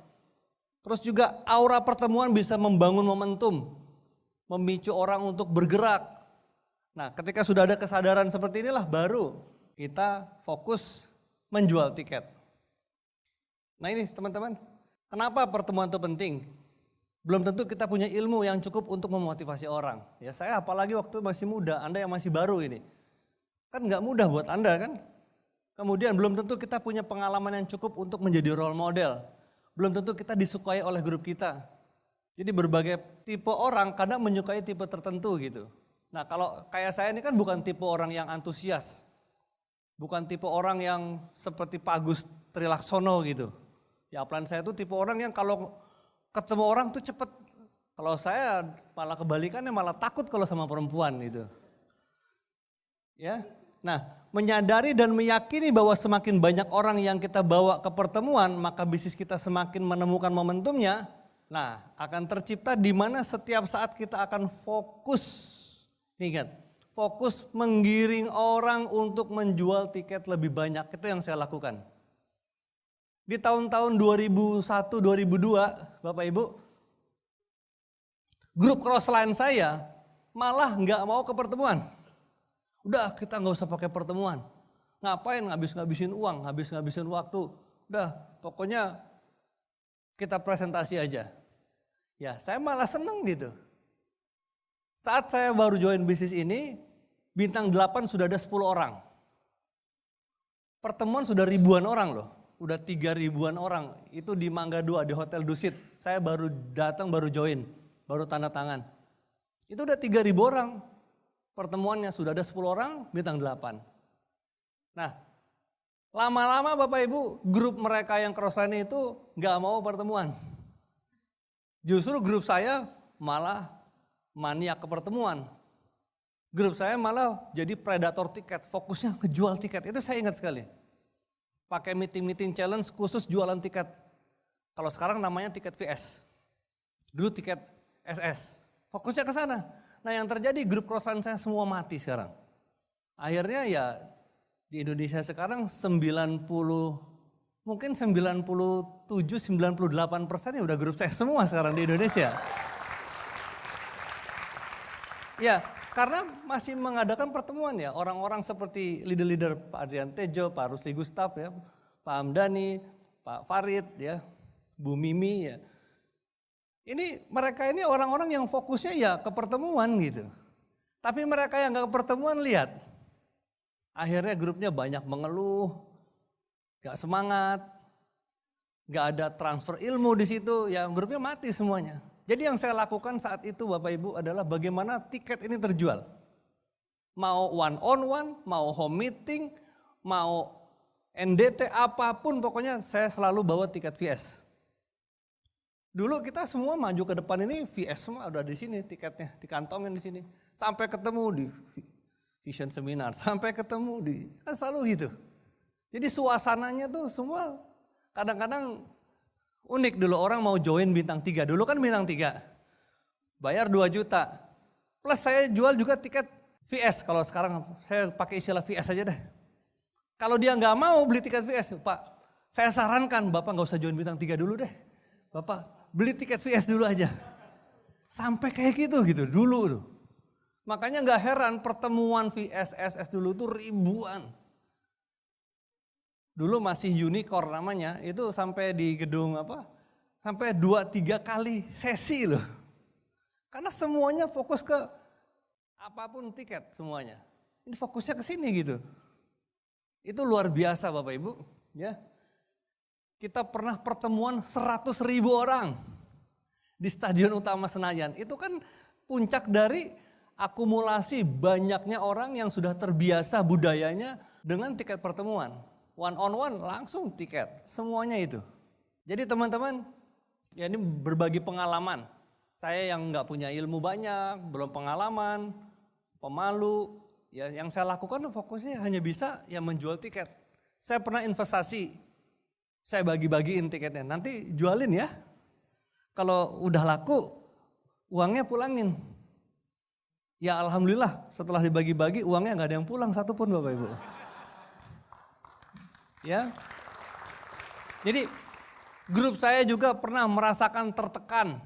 Terus juga aura pertemuan bisa membangun momentum, memicu orang untuk bergerak. Nah ketika sudah ada kesadaran seperti inilah baru kita fokus menjual tiket. Nah ini teman-teman. Kenapa pertemuan itu penting? Belum tentu kita punya ilmu yang cukup untuk memotivasi orang. Ya saya apalagi waktu masih muda, Anda yang masih baru ini. Kan nggak mudah buat Anda kan? Kemudian belum tentu kita punya pengalaman yang cukup untuk menjadi role model. Belum tentu kita disukai oleh grup kita. Jadi berbagai tipe orang kadang menyukai tipe tertentu gitu. Nah kalau kayak saya ini kan bukan tipe orang yang antusias. Bukan tipe orang yang seperti Pak Agus Trilaksono gitu. Ya plan saya itu tipe orang yang kalau ketemu orang tuh cepet. Kalau saya malah kebalikannya malah takut kalau sama perempuan gitu. Ya, nah menyadari dan meyakini bahwa semakin banyak orang yang kita bawa ke pertemuan, maka bisnis kita semakin menemukan momentumnya. Nah, akan tercipta di mana setiap saat kita akan fokus. Ingat, fokus menggiring orang untuk menjual tiket lebih banyak. Itu yang saya lakukan. Di tahun-tahun 2001, 2002, Bapak Ibu, grup crossline saya malah nggak mau ke pertemuan. Udah, kita nggak usah pakai pertemuan. Ngapain ngabis-ngabisin uang, ngabis-ngabisin waktu. Udah, pokoknya kita presentasi aja. Ya, saya malah seneng gitu. Saat saya baru join bisnis ini, bintang 8 sudah ada 10 orang. Pertemuan sudah ribuan orang loh. Udah 3.000-an orang, itu di Mangga 2 di Hotel Dusit. Saya baru datang, baru join, baru tanda tangan. Itu udah 3.000 orang. Pertemuannya sudah ada 10 orang, bintang 8. Nah, lama-lama Bapak Ibu, grup mereka yang crossline itu gak mau pertemuan. Justru grup saya malah maniak ke pertemuan. Grup saya malah jadi predator tiket, fokusnya ngejual tiket, itu saya ingat sekali. Pakai meeting-meeting challenge khusus jualan tiket. Kalau sekarang namanya tiket VS. Dulu tiket SS. Fokusnya ke sana. Nah, yang terjadi grup crossline saya semua mati sekarang. Akhirnya ya di Indonesia sekarang 90, mungkin 97-98% ya udah grup saya semua sekarang di Indonesia. Ya, karena masih mengadakan pertemuan ya, orang-orang seperti leader-leader Pak Adrian Tejo, Pak Rusli Gustaf ya, Pak Hamdani, Pak Farid ya, Bu Mimi ya. Mereka ini orang-orang yang fokusnya ya ke pertemuan gitu. Tapi mereka yang gak ke pertemuan lihat. Akhirnya grupnya banyak mengeluh, gak semangat, gak ada transfer ilmu di situ, ya grupnya mati semuanya. Jadi yang saya lakukan saat itu Bapak Ibu adalah bagaimana tiket ini terjual. Mau one on one, mau home meeting, mau NDT apapun pokoknya saya selalu bawa tiket VS. Dulu kita semua maju ke depan ini VS semua udah di sini tiketnya, dikantongin di sini. Sampai ketemu di Vision Seminar, sampai ketemu di, kan selalu gitu. Jadi suasananya tuh semua kadang-kadang unik dulu orang mau join bintang 3. Dulu kan bintang 3. Bayar 2 juta. Plus saya jual juga tiket VS. Kalau sekarang saya pakai istilah VS aja deh. Kalau dia nggak mau beli tiket VS, Pak, saya sarankan Bapak nggak usah join bintang 3 dulu deh. Bapak beli tiket VS dulu aja. Sampai kayak gitu dulu tuh. Makanya nggak heran pertemuan VS, SS dulu tuh ribuan. Dulu masih unicorn namanya, itu sampai di gedung sampai 2-3 kali sesi loh. Karena semuanya fokus ke apapun tiket semuanya. Ini fokusnya ke sini gitu. Itu luar biasa Bapak Ibu. Ya. Kita pernah pertemuan 100.000 orang di Stadion Utama Senayan. Itu kan puncak dari akumulasi banyaknya orang yang sudah terbiasa budayanya dengan tiket pertemuan. One on one langsung tiket, semuanya itu. Jadi teman-teman, ya ini berbagi pengalaman. Saya yang nggak punya ilmu banyak, belum pengalaman, pemalu. Ya yang saya lakukan fokusnya hanya bisa ya menjual tiket. Saya pernah investasi, saya bagi-bagiin tiketnya. Nanti jualin ya. Kalau udah laku, uangnya pulangin. Ya alhamdulillah setelah dibagi-bagi uangnya nggak ada yang pulang satupun Bapak Ibu. Ya, jadi grup saya juga pernah merasakan tertekan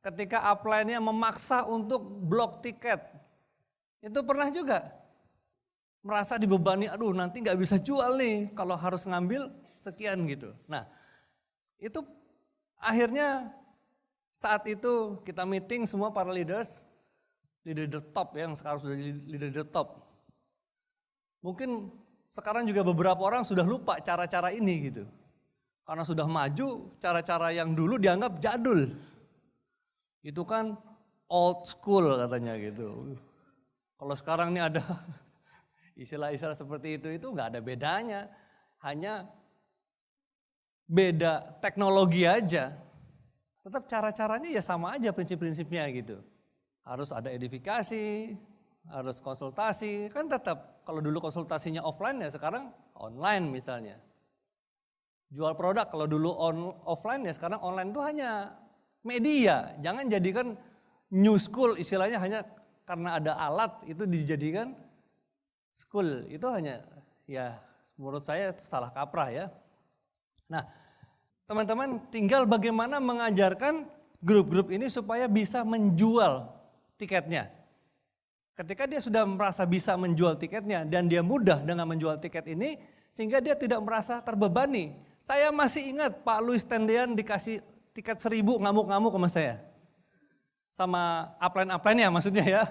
ketika upline-nya memaksa untuk blok tiket. Itu pernah juga merasa dibebani, aduh nanti nggak bisa jual nih kalau harus ngambil sekian gitu. Nah itu akhirnya saat itu kita meeting semua para leader top yang sekarang sudah leader top. Mungkin sekarang juga beberapa orang sudah lupa cara-cara ini gitu. Karena sudah maju, cara-cara yang dulu dianggap jadul. Itu kan old school katanya gitu. Kalau sekarang ini ada istilah-istilah seperti itu nggak ada bedanya. Hanya beda teknologi aja. Tetap cara-caranya ya sama aja prinsip-prinsipnya gitu. Harus ada edifikasi, harus konsultasi, kan tetap kalau dulu konsultasinya offline ya sekarang online misalnya. Jual produk kalau dulu offline ya sekarang online itu hanya media. Jangan jadikan new school istilahnya hanya karena ada alat itu dijadikan school. Itu hanya ya menurut saya salah kaprah ya. Nah teman-teman tinggal bagaimana mengajarkan grup-grup ini supaya bisa menjual tiketnya. Ketika dia sudah merasa bisa menjual tiketnya dan dia mudah dengan menjual tiket ini sehingga dia tidak merasa terbebani. Saya masih ingat Pak Louis Tendean dikasih tiket 1.000 ngamuk-ngamuk sama saya. Sama upline-upline-nya maksudnya ya.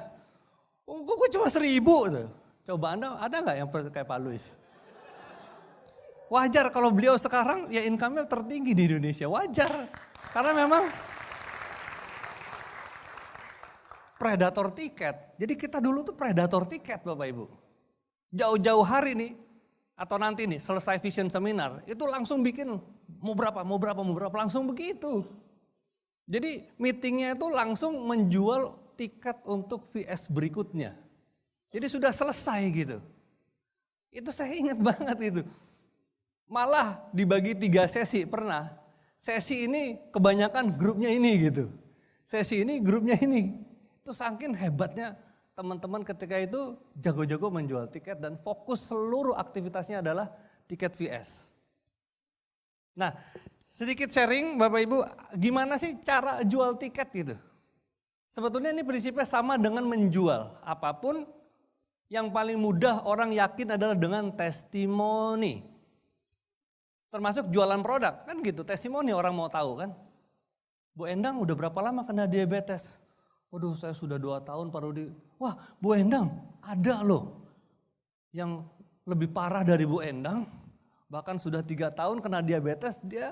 Kok cuma 1.000 tuh. Coba Anda ada nggak yang kayak Pak Louis? Wajar kalau beliau sekarang ya income-nya tertinggi di Indonesia. Wajar. Karena memang predator tiket. Jadi kita dulu tuh predator tiket Bapak Ibu. Jauh-jauh hari nih atau nanti nih selesai vision seminar itu langsung bikin mau berapa langsung begitu. Jadi meetingnya itu langsung menjual tiket untuk VS berikutnya. Jadi sudah selesai gitu. Itu saya ingat banget itu. Malah dibagi 3 sesi pernah. Sesi ini kebanyakan grupnya ini gitu. Sesi ini grupnya ini. Itu saking hebatnya teman-teman ketika itu jago-jago menjual tiket dan fokus seluruh aktivitasnya adalah tiket VS. Nah sedikit sharing Bapak Ibu gimana sih cara jual tiket gitu. Sebetulnya ini prinsipnya sama dengan menjual. Apapun yang paling mudah orang yakin adalah dengan testimoni. Termasuk jualan produk kan gitu, testimoni orang mau tahu kan. Bu Endang udah berapa lama kena diabetes? Waduh saya sudah 2 tahun Pak Rudi. Wah Bu Endang ada loh yang lebih parah dari Bu Endang. Bahkan sudah 3 tahun kena diabetes dia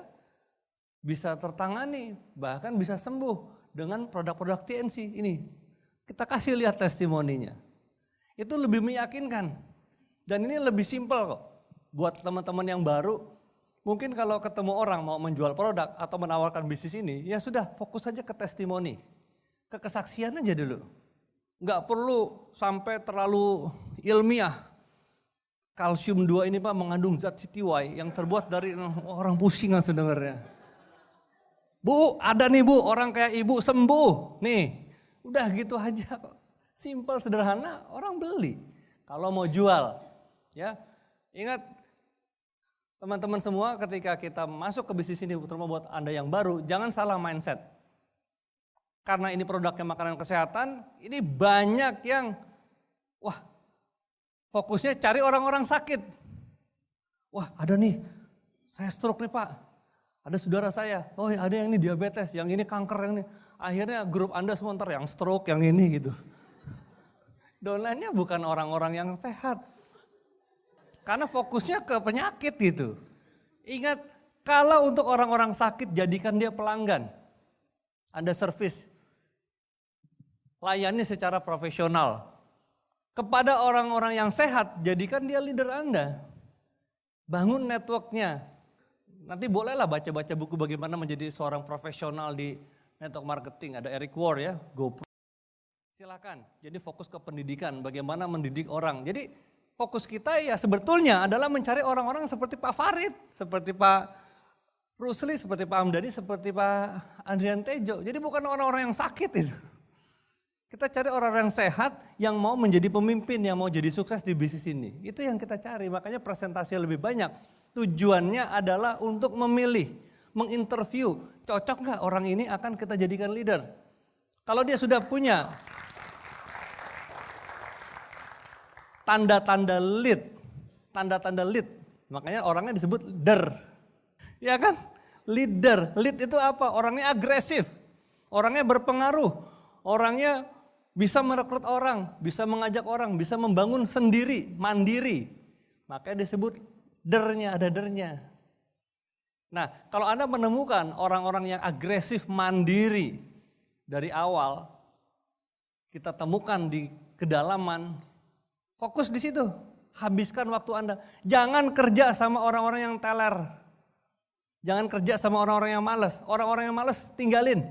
bisa tertangani. Bahkan bisa sembuh dengan produk-produk TNC ini. Kita kasih lihat testimoninya. Itu lebih meyakinkan. Dan ini lebih simpel kok. Buat teman-teman yang baru. Mungkin kalau ketemu orang mau menjual produk atau menawarkan bisnis ini. Ya sudah fokus saja ke testimoni. Ke kesaksian aja dulu. Nggak perlu sampai terlalu ilmiah. Kalsium 2 ini Pak mengandung zat CTY yang terbuat dari orang pusing langsung dengarnya. Bu ada nih Bu orang kayak ibu sembuh. Nih udah gitu aja kok. Simple sederhana orang beli. Kalau mau jual ya ingat teman-teman semua ketika kita masuk ke bisnis ini terutama buat Anda yang baru jangan salah mindset. Karena ini produknya makanan kesehatan, ini banyak yang wah fokusnya cari orang-orang sakit. Wah ada nih, saya stroke nih Pak, ada saudara saya, oh ada yang ini diabetes, yang ini kanker, yang ini. Akhirnya grup Anda semua ntar yang stroke, yang ini gitu. Downline-nya bukan orang-orang yang sehat. Karena fokusnya ke penyakit gitu. Ingat, kalau untuk orang-orang sakit jadikan dia pelanggan. Anda servis. Layani secara profesional. Kepada orang-orang yang sehat, jadikan dia leader Anda. Bangun networknya. Nanti bolehlah baca-baca buku bagaimana menjadi seorang profesional di network marketing. Ada Eric Ward ya, GoPro. Silakan, jadi fokus ke pendidikan, bagaimana mendidik orang. Jadi fokus kita ya sebetulnya adalah mencari orang-orang seperti Pak Farid, seperti Pak Rusli, seperti Pak Amdani, seperti Pak Andrian Tejo. Jadi bukan orang-orang yang sakit itu. Kita cari orang-orang sehat yang mau menjadi pemimpin, yang mau jadi sukses di bisnis ini. Itu yang kita cari, makanya presentasi lebih banyak. Tujuannya adalah untuk memilih, menginterview, cocok nggak orang ini akan kita jadikan leader. Kalau dia sudah punya tanda-tanda lead, makanya orangnya disebut leader. Ya kan? Leader, lead itu apa? Orangnya agresif, orangnya berpengaruh, orangnya bisa merekrut orang, bisa mengajak orang, bisa membangun sendiri, mandiri. Makanya disebut dernya, ada dernya. Nah kalau Anda menemukan orang-orang yang agresif, mandiri dari awal, kita temukan di kedalaman, fokus di situ, habiskan waktu Anda. Jangan kerja sama orang-orang yang teler. Jangan kerja sama orang-orang yang malas. Orang-orang yang malas tinggalin.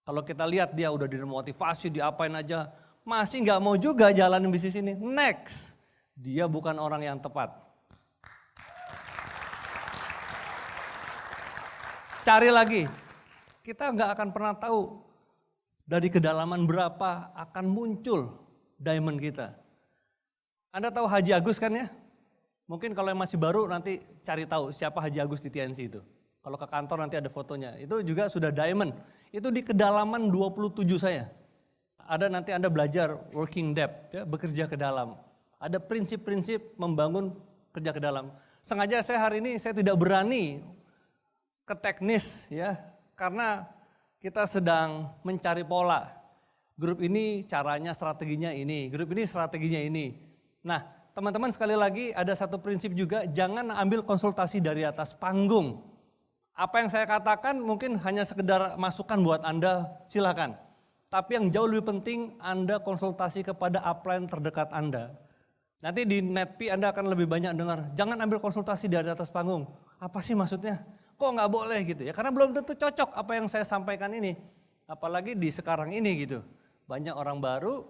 Kalau kita lihat dia udah dimotivasi, diapain aja, masih nggak mau juga jalanin bisnis ini, next. Dia bukan orang yang tepat. Cari lagi, kita nggak akan pernah tahu dari kedalaman berapa akan muncul diamond kita. Anda tahu Haji Agus kan ya? Mungkin kalau yang masih baru nanti cari tahu siapa Haji Agus di TNC itu. Kalau ke kantor nanti ada fotonya. Itu juga sudah diamond. Itu di kedalaman 27 saya. Ada nanti Anda belajar working depth, ya, bekerja ke dalam. Ada prinsip-prinsip membangun kerja ke dalam. Sengaja saya hari ini saya tidak berani ke teknis ya. Karena kita sedang mencari pola. Grup ini caranya, strateginya ini. Grup ini strateginya ini. Nah, teman-teman sekali lagi ada satu prinsip juga, jangan ambil konsultasi dari atas panggung. Apa yang saya katakan mungkin hanya sekedar masukan buat Anda, silakan. Tapi yang jauh lebih penting Anda konsultasi kepada upline terdekat Anda. Nanti di NetP Anda akan lebih banyak dengar, jangan ambil konsultasi dari atas panggung. Apa sih maksudnya? Kok nggak boleh gitu ya? Karena belum tentu cocok apa yang saya sampaikan ini. Apalagi di sekarang ini gitu. Banyak orang baru,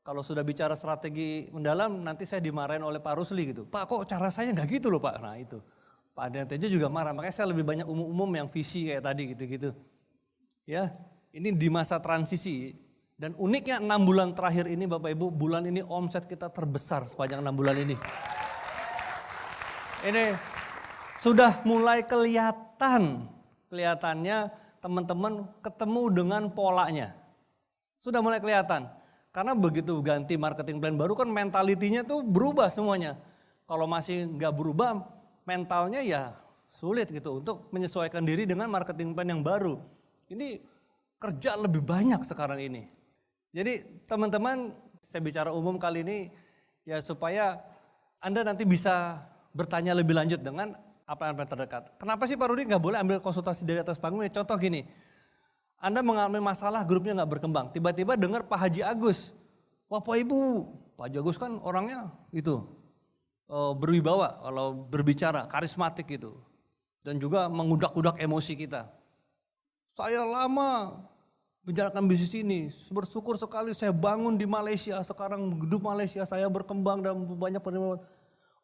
kalau sudah bicara strategi mendalam, nanti saya dimarahin oleh Pak Rusli gitu. Pak, kok cara saya nggak gitu loh Pak? Nah itu, Pak Adrian Tejo juga marah. Makanya saya lebih banyak umum-umum yang visi kayak tadi gitu-gitu. Ya, ini di masa transisi. Dan uniknya 6 bulan terakhir ini Bapak Ibu, bulan ini omset kita terbesar sepanjang 6 bulan ini. Ini sudah mulai kelihatan, kelihatannya teman-teman ketemu dengan polanya. Sudah mulai kelihatan. Karena begitu ganti marketing plan baru kan mentalitinya tuh berubah semuanya. Kalau masih nggak berubah mentalnya ya sulit gitu untuk menyesuaikan diri dengan marketing plan yang baru. Ini kerja lebih banyak sekarang ini. Jadi teman-teman saya bicara umum kali ini ya supaya Anda nanti bisa bertanya lebih lanjut dengan apa yang terdekat. Kenapa sih Pak Rudi nggak boleh ambil konsultasi dari atas panggung? Contoh gini. Anda mengalami masalah grupnya nggak berkembang, tiba-tiba dengar Pak Haji Agus, wah Pak Ibu, Pak Haji Agus kan orangnya itu berwibawa kalau berbicara, karismatik gitu, dan juga mengudak-udak emosi kita. Saya lama menjalankan bisnis ini, bersyukur sekali saya bangun di Malaysia, sekarang grup Malaysia saya berkembang dan banyak penerimaan.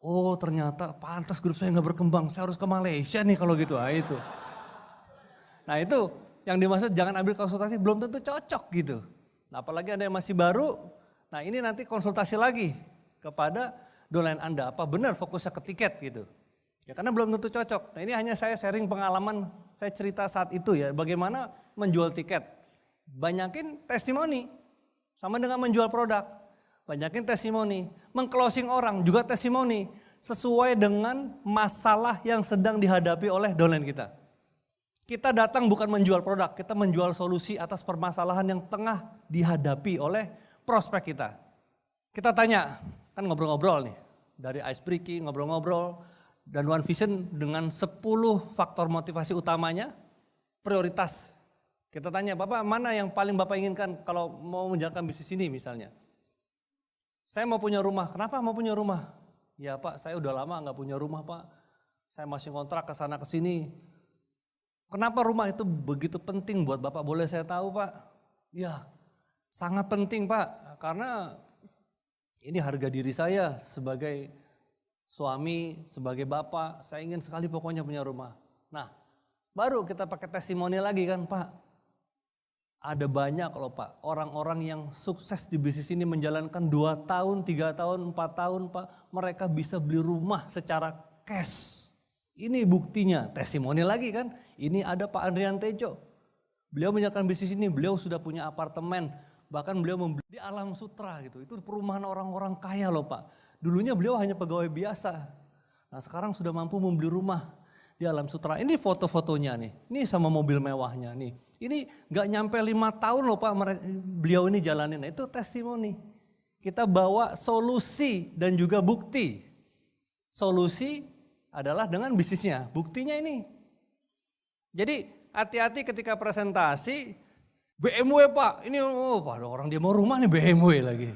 Oh ternyata pantas grup saya nggak berkembang, saya harus ke Malaysia nih kalau gitu, nah itu. Nah itu. Yang dimaksud jangan ambil konsultasi belum tentu cocok gitu. Nah, apalagi Anda yang masih baru, nah ini nanti konsultasi lagi kepada domain Anda. Apa benar fokusnya ke tiket gitu. Ya karena belum tentu cocok. Nah ini hanya saya sharing pengalaman, saya cerita saat itu ya. Bagaimana menjual tiket. Banyakin testimoni sama dengan menjual produk. Banyakin testimoni. Mengclosing orang juga testimoni. Sesuai dengan masalah yang sedang dihadapi oleh domain kita. Kita datang bukan menjual produk, kita menjual solusi atas permasalahan yang tengah dihadapi oleh prospek kita. Kita tanya, kan ngobrol-ngobrol nih, dari ice breaking, ngobrol-ngobrol, dan One Vision dengan 10 faktor motivasi utamanya, prioritas. Kita tanya, Bapak mana yang paling Bapak inginkan kalau mau menjalankan bisnis ini misalnya. Saya mau punya rumah, kenapa mau punya rumah? Ya Pak, saya udah lama gak punya rumah Pak, saya masih kontrak ke sana ke sini. Kenapa rumah itu begitu penting buat Bapak? Boleh saya tahu Pak? Ya sangat penting Pak. Karena ini harga diri saya sebagai suami, sebagai bapak. Saya ingin sekali pokoknya punya rumah. Nah baru kita pakai testimoni lagi kan Pak. Ada banyak loh Pak. Orang-orang yang sukses di bisnis ini menjalankan 2 tahun, 3 tahun, 4 tahun Pak. Mereka bisa beli rumah secara cash. Ini buktinya, testimoni lagi kan. Ini ada Pak Adrian Tejo. Beliau menjalankan bisnis ini, beliau sudah punya apartemen. Bahkan beliau membeli di Alam Sutra gitu. Itu perumahan orang-orang kaya loh Pak. Dulunya beliau hanya pegawai biasa. Nah sekarang sudah mampu membeli rumah di Alam Sutra. Ini foto-fotonya nih. Ini sama mobil mewahnya nih. Ini gak nyampe 5 tahun loh Pak beliau ini jalanin. Nah, itu testimoni. Kita bawa solusi dan juga bukti. Solusi adalah dengan bisnisnya. Buktinya ini. Jadi hati-hati ketika presentasi, BMW Pak, ini Pak orang dia mau rumah nih BMW lagi.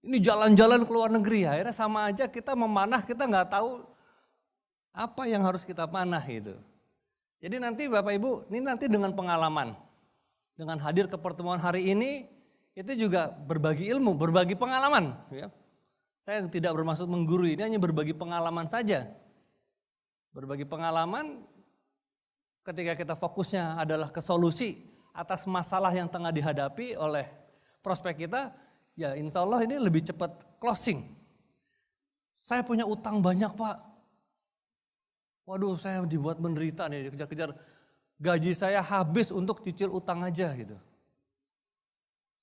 Ini jalan-jalan ke luar negeri, akhirnya sama aja kita memanah, kita nggak tahu apa yang harus kita panah gitu. Jadi nanti Bapak Ibu, ini nanti dengan pengalaman, dengan hadir ke pertemuan hari ini, itu juga berbagi ilmu, berbagi pengalaman. Ya. Saya tidak bermaksud menggurui, ini hanya berbagi pengalaman saja. Berbagi pengalaman ketika kita fokusnya adalah ke solusi atas masalah yang tengah dihadapi oleh prospek kita, ya insya Allah ini lebih cepat closing. Saya punya utang banyak Pak. Waduh saya dibuat menderita nih, dikejar-kejar. Gaji saya habis untuk cicil utang aja gitu.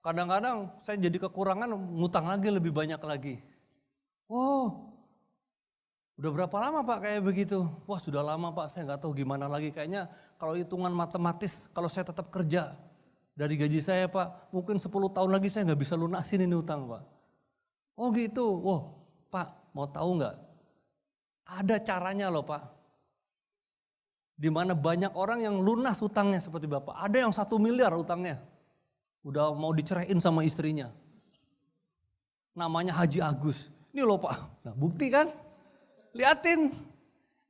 Kadang-kadang saya jadi kekurangan, ngutang lagi lebih banyak lagi. Oh, udah berapa lama Pak kayak begitu? Wah sudah lama Pak, saya nggak tahu gimana lagi. Kayaknya kalau hitungan matematis, kalau saya tetap kerja dari gaji saya Pak, mungkin 10 tahun lagi saya nggak bisa lunasin ini utang Pak. Oh gitu, wah Pak mau tahu nggak? Ada caranya loh Pak. Di mana banyak orang yang lunas utangnya seperti Bapak. Ada yang 1 miliar utangnya. Udah mau diceraiin sama istrinya. Namanya Haji Agus. Ini loh Pak, nah bukti kan? Liatin,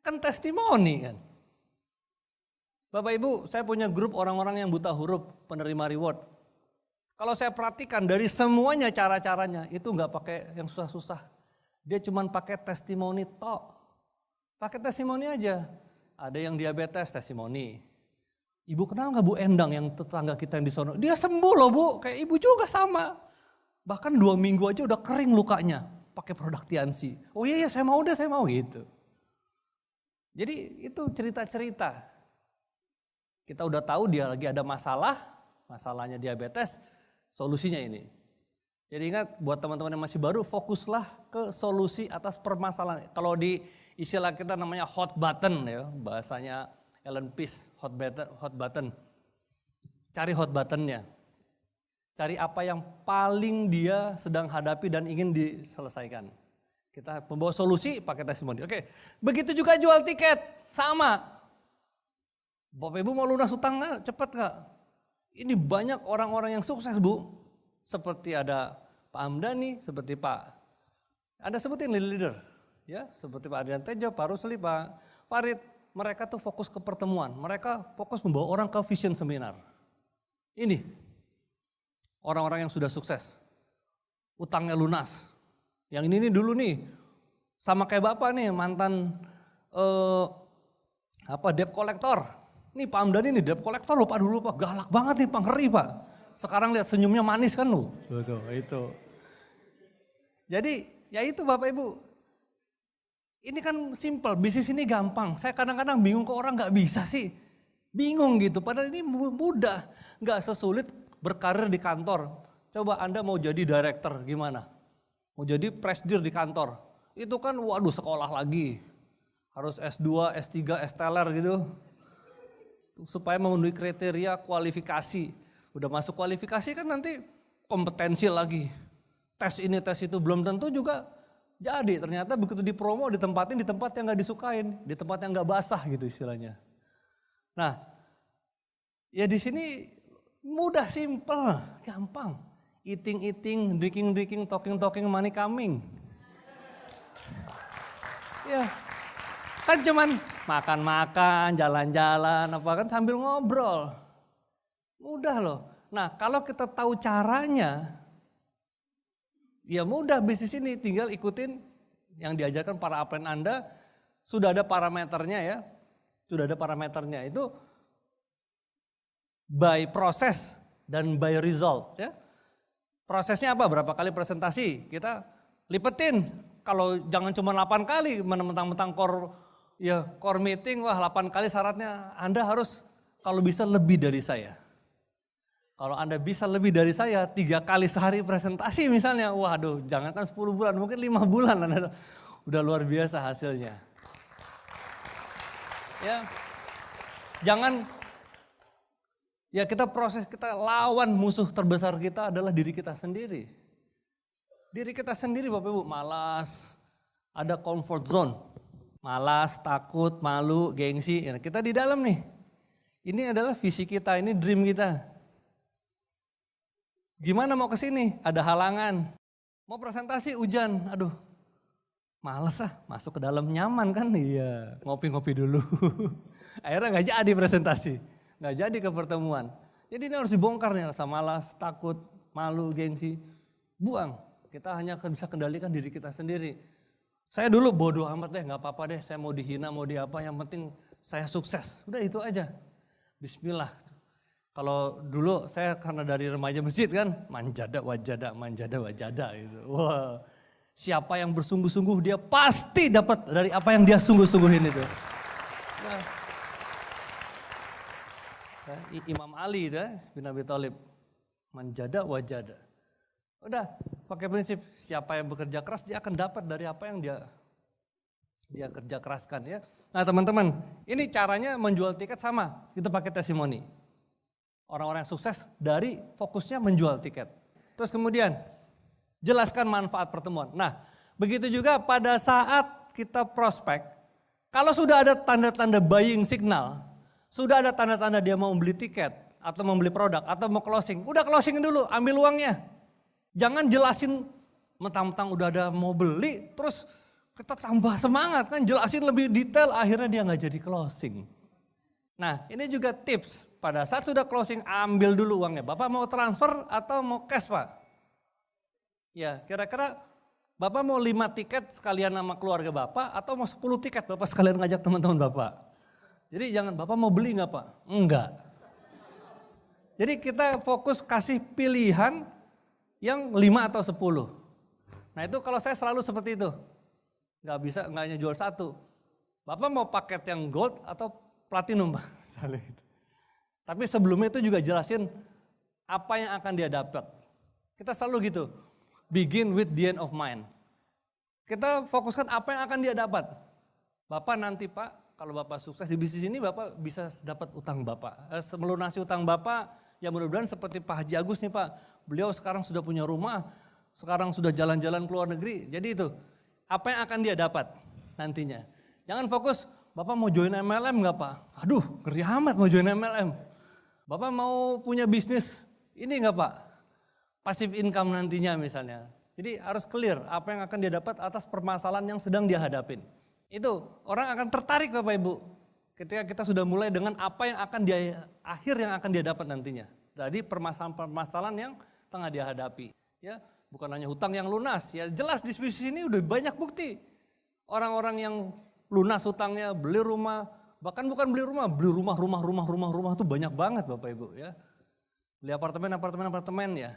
kan testimoni kan. Bapak Ibu, saya punya grup orang-orang yang buta huruf, penerima reward. Kalau saya perhatikan dari semuanya cara-caranya, itu nggak pakai yang susah-susah. Dia cuma pakai testimoni tok. Pakai testimoni aja. Ada yang diabetes, testimoni. Ibu kenal nggak Bu Endang yang tetangga kita yang di sono? Dia sembuh loh Bu, kayak ibu juga sama. Bahkan 2 minggu aja udah kering lukanya. Pakai produk Tiansi. Oh iya saya mau deh, saya mau gitu. Jadi itu cerita-cerita. Kita udah tahu dia lagi ada masalah, masalahnya diabetes, solusinya ini. Jadi ingat buat teman-teman yang masih baru, fokuslah ke solusi atas permasalahan. Kalau di istilah kita namanya hot button ya, bahasanya Ellen Pease, hot button. Cari hot buttonnya. Cari apa yang paling dia sedang hadapi dan ingin diselesaikan. Kita membawa solusi pakai testimoni. Oke, begitu juga jual tiket, sama. Bapak Ibu mau lunas utang cepat nggak? Ini banyak orang-orang yang sukses Bu. Seperti ada Pak Hamdani, seperti Pak, ada sebutin leader. Ya, seperti Pak Adrian Tejo, Pak Rusli, Pak Farid. Mereka tuh fokus ke pertemuan. Mereka fokus membawa orang ke vision seminar. Ini. Orang-orang yang sudah sukses, utangnya lunas. Yang ini nih dulu nih, sama kayak Bapak nih mantan debt collector. Nih Pak Hamdani nih debt collector loh Pak dulu Pak, galak banget nih Pak, ngeri Pak. Sekarang lihat senyumnya manis kan loh. Betul, itu. Jadi ya itu Bapak Ibu, ini kan simple, bisnis ini gampang. Saya kadang-kadang bingung kok orang gak bisa sih. Bingung gitu, padahal ini mudah, gak sesulit berkarir di kantor. Coba Anda mau jadi director gimana? Mau jadi presidir di kantor. Itu kan waduh sekolah lagi. Harus S2, S3, S-teler gitu. Supaya memenuhi kriteria kualifikasi. Udah masuk kualifikasi kan nanti kompetensi lagi. Tes ini tes itu belum tentu juga jadi. Ternyata begitu dipromo ditempatin di tempat yang gak disukain. Di tempat yang gak basah gitu istilahnya. Nah ya di sini mudah, simple, gampang. Eating, drinking, talking, money coming. Ya, kan cuman makan, jalan-jalan, apa kan sambil ngobrol. Mudah loh. Nah kalau kita tahu caranya, ya mudah bisnis ini. Tinggal ikutin yang diajarkan para upline Anda. Sudah ada parameternya ya. Sudah ada parameternya itu. By proses dan by result ya. Prosesnya apa? Berapa kali presentasi? Kita lipetin. Kalau jangan cuma 8 kali mentang-mentang core meeting, wah 8 kali syaratnya Anda harus kalau bisa lebih dari saya. Kalau Anda bisa lebih dari saya 3 kali sehari presentasi misalnya, waduh jangankan 10 bulan, mungkin 5 bulan Anda udah luar biasa hasilnya. Ya, jangan. Ya kita lawan musuh terbesar kita adalah diri kita sendiri. Diri kita sendiri Bapak Ibu, malas, ada comfort zone. Malas, takut, malu, gengsi, ya, kita di dalam nih. Ini adalah visi kita, ini dream kita. Gimana mau ke sini? Ada halangan. Mau presentasi hujan, aduh males masuk ke dalam nyaman kan, iya ngopi-ngopi dulu. Akhirnya gak jadi presentasi. Nggak jadi ke pertemuan. Jadi ini harus dibongkar nih, rasa malas, takut, malu, gengsi, buang. Kita hanya bisa kendalikan diri kita sendiri. Saya dulu bodoh amat deh, gak apa-apa deh, saya mau dihina, mau di apa, yang penting saya sukses. Udah itu aja. Bismillah. Kalau dulu saya karena dari remaja masjid kan, manjada wajada gitu. Wah, siapa yang bersungguh-sungguh dia pasti dapat dari apa yang dia sungguh-sungguhin itu. Nah, Imam Ali itu bin Abi Thalib, manjada wajada. Udah pakai prinsip siapa yang bekerja keras dia akan dapat dari apa yang dia kerja keraskan ya. Nah teman-teman, ini caranya menjual tiket sama, kita pakai testimoni. Orang-orang yang sukses dari fokusnya menjual tiket. Terus kemudian jelaskan manfaat pertemuan. Nah begitu juga pada saat kita prospek, kalau sudah ada tanda-tanda buying signal, sudah ada tanda-tanda dia mau beli tiket atau mau beli produk atau mau closing, udah closing dulu, ambil uangnya. Jangan jelasin mentang-mentang udah ada mau beli, terus kita tambah semangat kan, jelasin lebih detail, akhirnya dia nggak jadi closing. Nah ini juga tips, pada saat sudah closing ambil dulu uangnya. Bapak mau transfer atau mau cash Pak? Ya kira-kira Bapak mau 5 tiket sekalian nama keluarga Bapak atau mau 10 tiket Bapak sekalian ngajak teman-teman Bapak? Jadi jangan Bapak mau beli nggak Pak? Enggak. Jadi kita fokus kasih pilihan yang 5 atau 10. Nah itu kalau saya selalu seperti itu. Nggak bisa, nggak hanya jual satu. Bapak mau paket yang gold atau platinum Pak? Misalnya gitu. Tapi sebelumnya itu juga jelasin apa yang akan dia dapat. Kita selalu gitu. Begin with the end of mind. Kita fokuskan apa yang akan dia dapat. Bapak nanti Pak, kalau Bapak sukses di bisnis ini Bapak bisa dapat utang Bapak. Melunasi utang Bapak, ya mudah-mudahan seperti Pak Haji Agus nih Pak. Beliau sekarang sudah punya rumah, sekarang sudah jalan-jalan ke luar negeri. Jadi itu, apa yang akan dia dapat nantinya. Jangan fokus, Bapak mau join MLM nggak Pak? Aduh, ngeri amat mau join MLM. Bapak mau punya bisnis ini nggak Pak? Passive income nantinya misalnya. Jadi harus clear apa yang akan dia dapat atas permasalahan yang sedang dia hadapin. Itu orang akan tertarik Bapak Ibu. Ketika kita sudah mulai dengan apa yang akan dia, akhir yang akan dia dapat nantinya. Dari permasalahan-permasalahan yang tengah dia hadapi. Ya, bukan hanya hutang yang lunas. Ya jelas di bisnis ini udah banyak bukti. Orang-orang yang lunas hutangnya, beli rumah, bahkan bukan beli rumah itu banyak banget Bapak Ibu ya. Beli apartemen ya.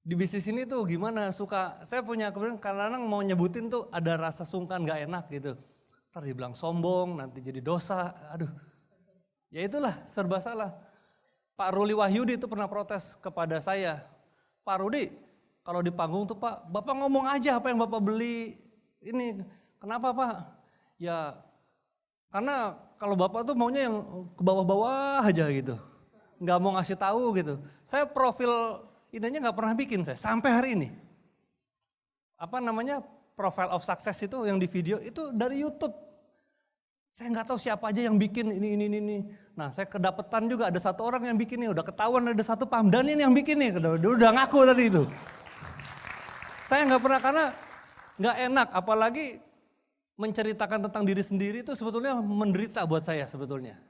Di bisnis ini tuh gimana saya punya kemudian kadang-kadang mau nyebutin tuh ada rasa sungkan gak enak gitu. Ntar dibilang sombong, nanti jadi dosa, aduh. Ya itulah serba salah. Pak Ruli Wahyudi itu pernah protes kepada saya. Pak Rudi, kalau di panggung tuh Pak, Bapak ngomong aja apa yang Bapak beli ini. Kenapa Pak? Ya karena kalau Bapak tuh maunya yang ke bawah-bawah aja gitu. Nggak mau ngasih tahu gitu. Saya profil ininya nggak pernah bikin saya sampai hari ini. Apa namanya profile of success itu yang di video itu dari YouTube. Saya nggak tahu siapa aja yang bikin ini. Nah saya kedapetan juga ada satu orang yang bikin ini. Udah ketahuan ada satu Pamdan ini yang bikin ini. Udah ngaku tadi itu. Saya nggak pernah karena nggak enak. Apalagi menceritakan tentang diri sendiri itu sebetulnya menderita buat saya sebetulnya.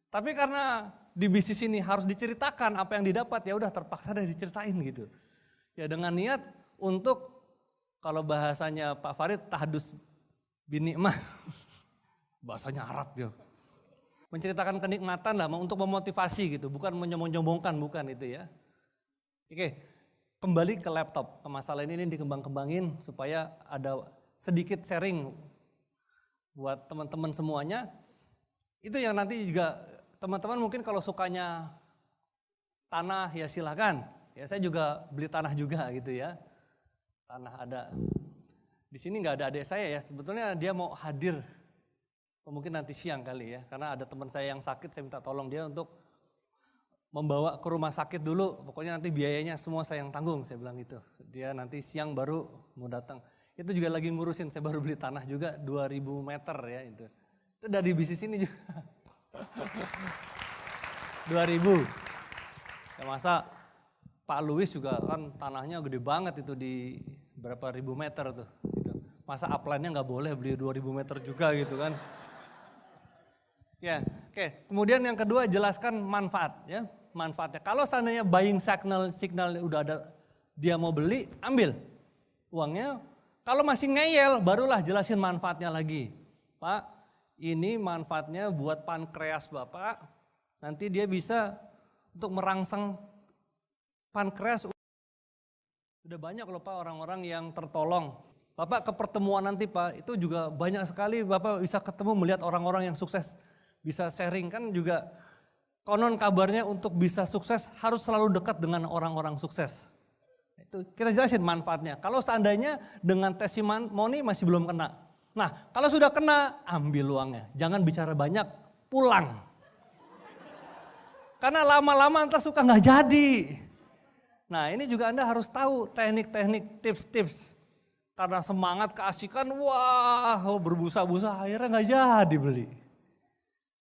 Tapi karena di bisnis ini harus diceritakan apa yang didapat, ya udah terpaksa deh diceritain gitu. Ya dengan niat untuk kalau bahasanya Pak Farid tahdus binikmah. Bahasanya Arab ya. Menceritakan kenikmatan lah untuk memotivasi gitu, bukan menyombong-nyombongkan, bukan itu ya. Oke, kembali ke laptop. Ke masalah ini dikembang-kembangin supaya ada sedikit sharing buat teman-teman semuanya. Itu yang nanti juga teman-teman mungkin kalau sukanya tanah ya silakan. Ya saya juga beli tanah juga gitu ya. Tanah ada. Di sini nggak ada adik saya ya. Sebetulnya dia mau hadir. Mungkin nanti siang kali ya. Karena ada teman saya yang sakit, saya minta tolong dia untuk membawa ke rumah sakit dulu. Pokoknya nanti biayanya semua saya yang tanggung, saya bilang gitu. Dia nanti siang baru mau datang. Itu juga lagi ngurusin, saya baru beli tanah juga 2000 meter ya itu. Itu dari bisnis ini juga. 2000. Ya masa Pak Luis juga kan tanahnya gede banget itu di berapa ribu meter tuh. Gitu. Masa upline-nya nggak boleh beli 2000 meter juga gitu kan. Ya, oke. Kemudian yang kedua jelaskan manfaat ya. manfaatnya. Kalau seandainya buying signal udah ada, dia mau beli, ambil uangnya. Kalau masih ngeyel, barulah jelasin manfaatnya lagi. Pak, ini manfaatnya buat pankreas Bapak, nanti dia bisa untuk merangsang pankreas. Udah banyak loh Pak orang-orang yang tertolong. Bapak ke pertemuan nanti Pak, itu juga banyak sekali Bapak bisa ketemu melihat orang-orang yang sukses. Bisa sharing kan juga, konon kabarnya untuk bisa sukses harus selalu dekat dengan orang-orang sukses. Itu kita jelasin manfaatnya. Kalau seandainya dengan testimoni masih belum kena. Nah kalau sudah kena, ambil uangnya. Jangan bicara banyak, pulang. Karena lama-lama ntar suka nggak jadi. Nah ini juga Anda harus tahu teknik-teknik, tips-tips. Karena semangat keasikan, wah berbusa-busa akhirnya nggak jadi beli.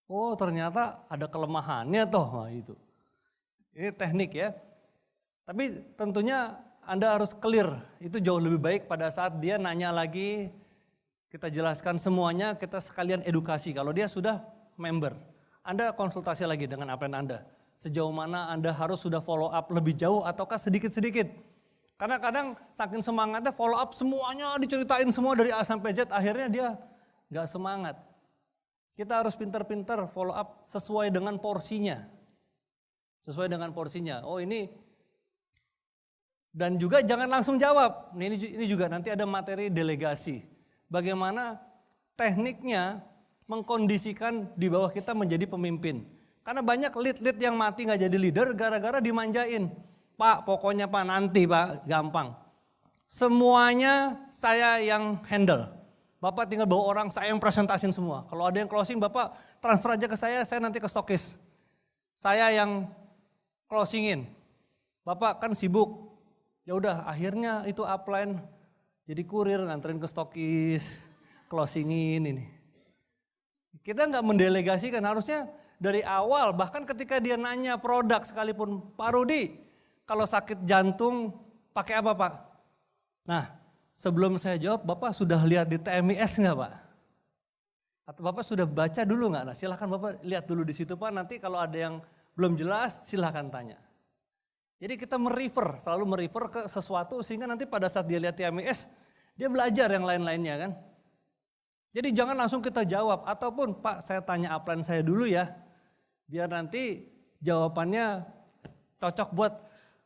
Oh ternyata ada kelemahannya toh, nah, itu. Ini teknik ya. Tapi tentunya Anda harus clear, itu jauh lebih baik pada saat dia nanya lagi, kita jelaskan semuanya, kita sekalian edukasi. Kalau dia sudah member, Anda konsultasi lagi dengan upline Anda. Sejauh mana Anda harus sudah follow up lebih jauh ataukah sedikit-sedikit. Karena kadang saking semangatnya follow up semuanya diceritain semua dari A sampai Z, akhirnya dia gak semangat. Kita harus pintar-pintar follow up sesuai dengan porsinya. Sesuai dengan porsinya. Oh ini, dan juga jangan langsung jawab. Ini juga nanti ada materi delegasi. Bagaimana tekniknya mengkondisikan di bawah kita menjadi pemimpin. Karena banyak lead yang mati gak jadi leader gara-gara dimanjain. Pak pokoknya Pak nanti Pak gampang. Semuanya saya yang handle. Bapak tinggal bawa orang, saya yang presentasin semua. Kalau ada yang closing, Bapak transfer aja ke saya nanti ke stokis. Saya yang closingin. Bapak kan sibuk. Ya udah, akhirnya itu upline jadi kurir, nganterin ke stokis, closingin ini. Kita nggak mendelegasikan, harusnya dari awal, bahkan ketika dia nanya produk sekalipun, Pak Rudi, kalau sakit jantung pakai apa Pak? Nah, sebelum saya jawab, Bapak sudah lihat di TMIS nggak Pak? Atau Bapak sudah baca dulu nggak? Nah, silahkan Bapak lihat dulu di situ Pak, nanti kalau ada yang belum jelas silahkan tanya. Jadi kita selalu merefer ke sesuatu sehingga nanti pada saat dia lihat TMIS, dia belajar yang lain-lainnya kan. Jadi jangan langsung kita jawab, ataupun Pak saya tanya upline saya dulu ya, biar nanti jawabannya cocok buat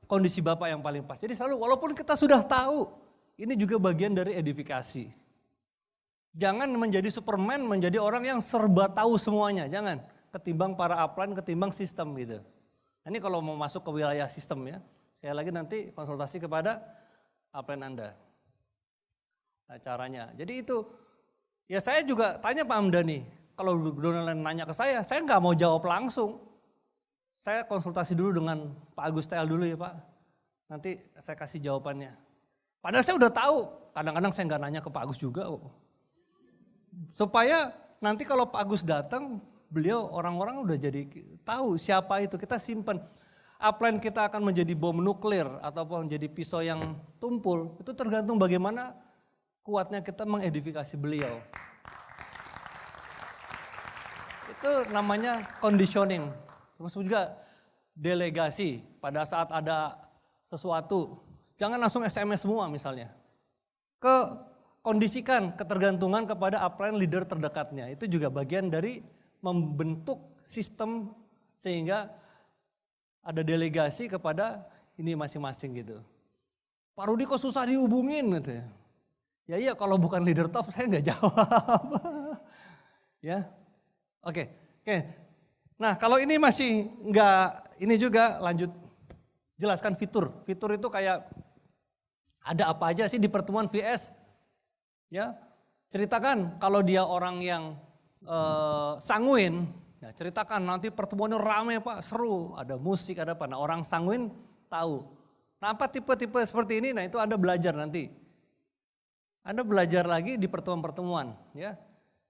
kondisi Bapak yang paling pas. Jadi selalu walaupun kita sudah tahu, ini juga bagian dari edifikasi. Jangan menjadi Superman, menjadi orang yang serba tahu semuanya, jangan. Ketimbang para upline, ketimbang sistem gitu. Ini kalau mau masuk ke wilayah sistem ya, sekali lagi nanti konsultasi kepada upline Anda. Nah, caranya. Jadi itu, ya saya juga tanya Pak Hamdani, kalau Donald nanya ke saya nggak mau jawab langsung. Saya konsultasi dulu dengan Pak Agus TL dulu ya Pak, nanti saya kasih jawabannya. Padahal saya udah tahu, kadang-kadang saya nggak nanya ke Pak Agus juga. Supaya nanti kalau Pak Agus datang, beliau orang-orang udah jadi tahu siapa itu, kita simpan. Upline kita akan menjadi bom nuklir ataupun menjadi pisau yang tumpul, itu tergantung bagaimana kuatnya kita mengedifikasi beliau. Itu namanya conditioning. Terus juga delegasi pada saat ada sesuatu, jangan langsung SMS semua misalnya. Kondisikan ketergantungan kepada upline leader terdekatnya, itu juga bagian dari membentuk sistem sehingga ada delegasi kepada ini masing-masing gitu. Pak Rudi kok susah dihubungin gitu ya. Ya iya kalau bukan leader top saya nggak jawab. Ya, oke. Nah kalau ini masih nggak, ini juga lanjut jelaskan fitur. Fitur itu kayak ada apa aja sih di pertemuan VS. Ya, ceritakan kalau dia orang yang sanguin, ya ceritakan nanti pertemuannya ramai Pak, seru, ada musik, ada apa. Nah orang sanguin tahu. Nah apa tipe-tipe seperti ini, nah itu Anda belajar nanti. Anda belajar lagi di pertemuan-pertemuan ya.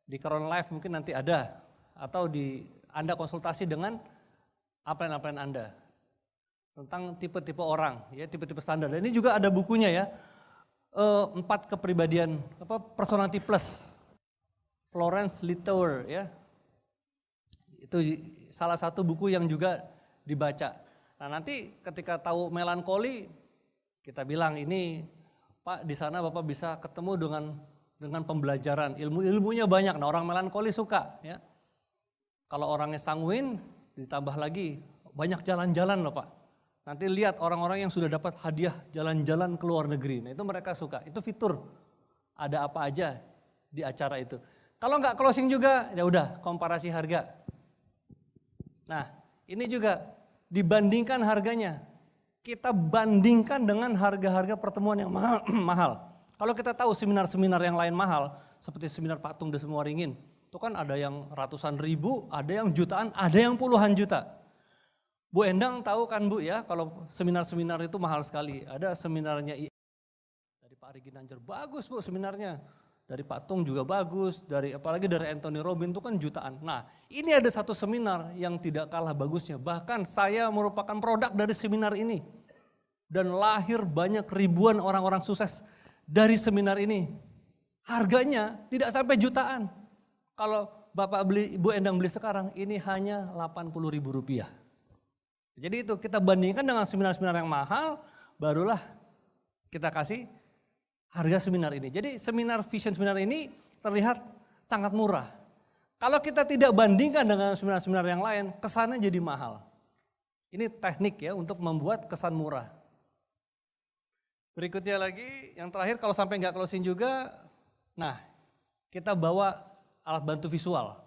Di Corona Live mungkin nanti ada. Atau Anda konsultasi dengan upline-upline Anda. Tentang tipe-tipe orang, ya tipe-tipe standar. Dan ini juga ada bukunya ya. 4 kepribadian, personality plus. Florence Littauer ya. Itu salah satu buku yang juga dibaca. Nah nanti ketika tahu melankoli, kita bilang ini Pak di sana Bapak bisa ketemu dengan pembelajaran, ilmunya banyak. Nah orang melankoli suka ya. Kalau orangnya sanguin ditambah lagi banyak jalan-jalan loh Pak. Nanti lihat orang-orang yang sudah dapat hadiah jalan-jalan ke luar negeri. Nah itu mereka suka, itu fitur. Ada apa aja di acara itu. Kalau nggak closing juga ya udah komparasi harga. Nah ini juga dibandingkan harganya. Kita bandingkan dengan harga-harga pertemuan yang mahal. Kalau kita tahu seminar-seminar yang lain mahal, seperti seminar Pak Tung Desem Waringin, itu kan ada yang ratusan ribu, ada yang jutaan, ada yang puluhan juta. Bu Endang tahu kan Bu ya, kalau seminar-seminar itu mahal sekali. Ada seminarnya dari Pak Ari Ginanjar, bagus Bu seminarnya. Dari Pak Tung juga bagus, apalagi dari Anthony Robbins itu kan jutaan. Nah ini ada satu seminar yang tidak kalah bagusnya. Bahkan saya merupakan produk dari seminar ini. Dan lahir banyak ribuan orang-orang sukses dari seminar ini. Harganya tidak sampai jutaan. Kalau Bapak beli, Ibu Endang beli sekarang ini hanya Rp80.000. Jadi itu kita bandingkan dengan seminar-seminar yang mahal, barulah kita kasih harga seminar ini. Jadi seminar Vision Seminar ini terlihat sangat murah. Kalau kita tidak bandingkan dengan seminar-seminar yang lain, kesannya jadi mahal. Ini teknik ya untuk membuat kesan murah. Berikutnya lagi, yang terakhir kalau sampai nggak closing juga, nah kita bawa alat bantu visual.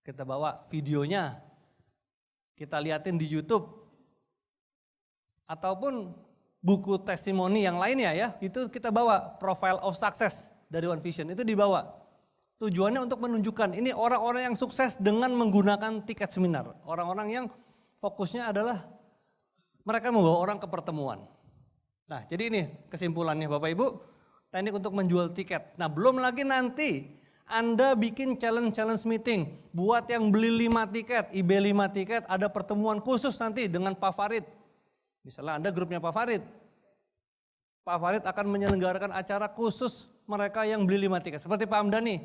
Kita bawa videonya. Kita liatin di YouTube ataupun buku testimoni yang lainnya ya, itu kita bawa Profile of Success dari One Vision itu dibawa. Tujuannya untuk menunjukkan ini orang-orang yang sukses dengan menggunakan tiket seminar. Orang-orang yang fokusnya adalah mereka membawa orang ke pertemuan. Nah, jadi ini kesimpulannya Bapak Ibu, teknik untuk menjual tiket. Nah, belum lagi nanti Anda bikin challenge meeting, buat yang beli 5 tiket, IB 5 tiket, ada pertemuan khusus nanti dengan Pak Farid. Misalnya Anda grupnya Pak Farid. Pak Farid akan menyelenggarakan acara khusus mereka yang beli 5 tiket. Seperti Pak Amdani,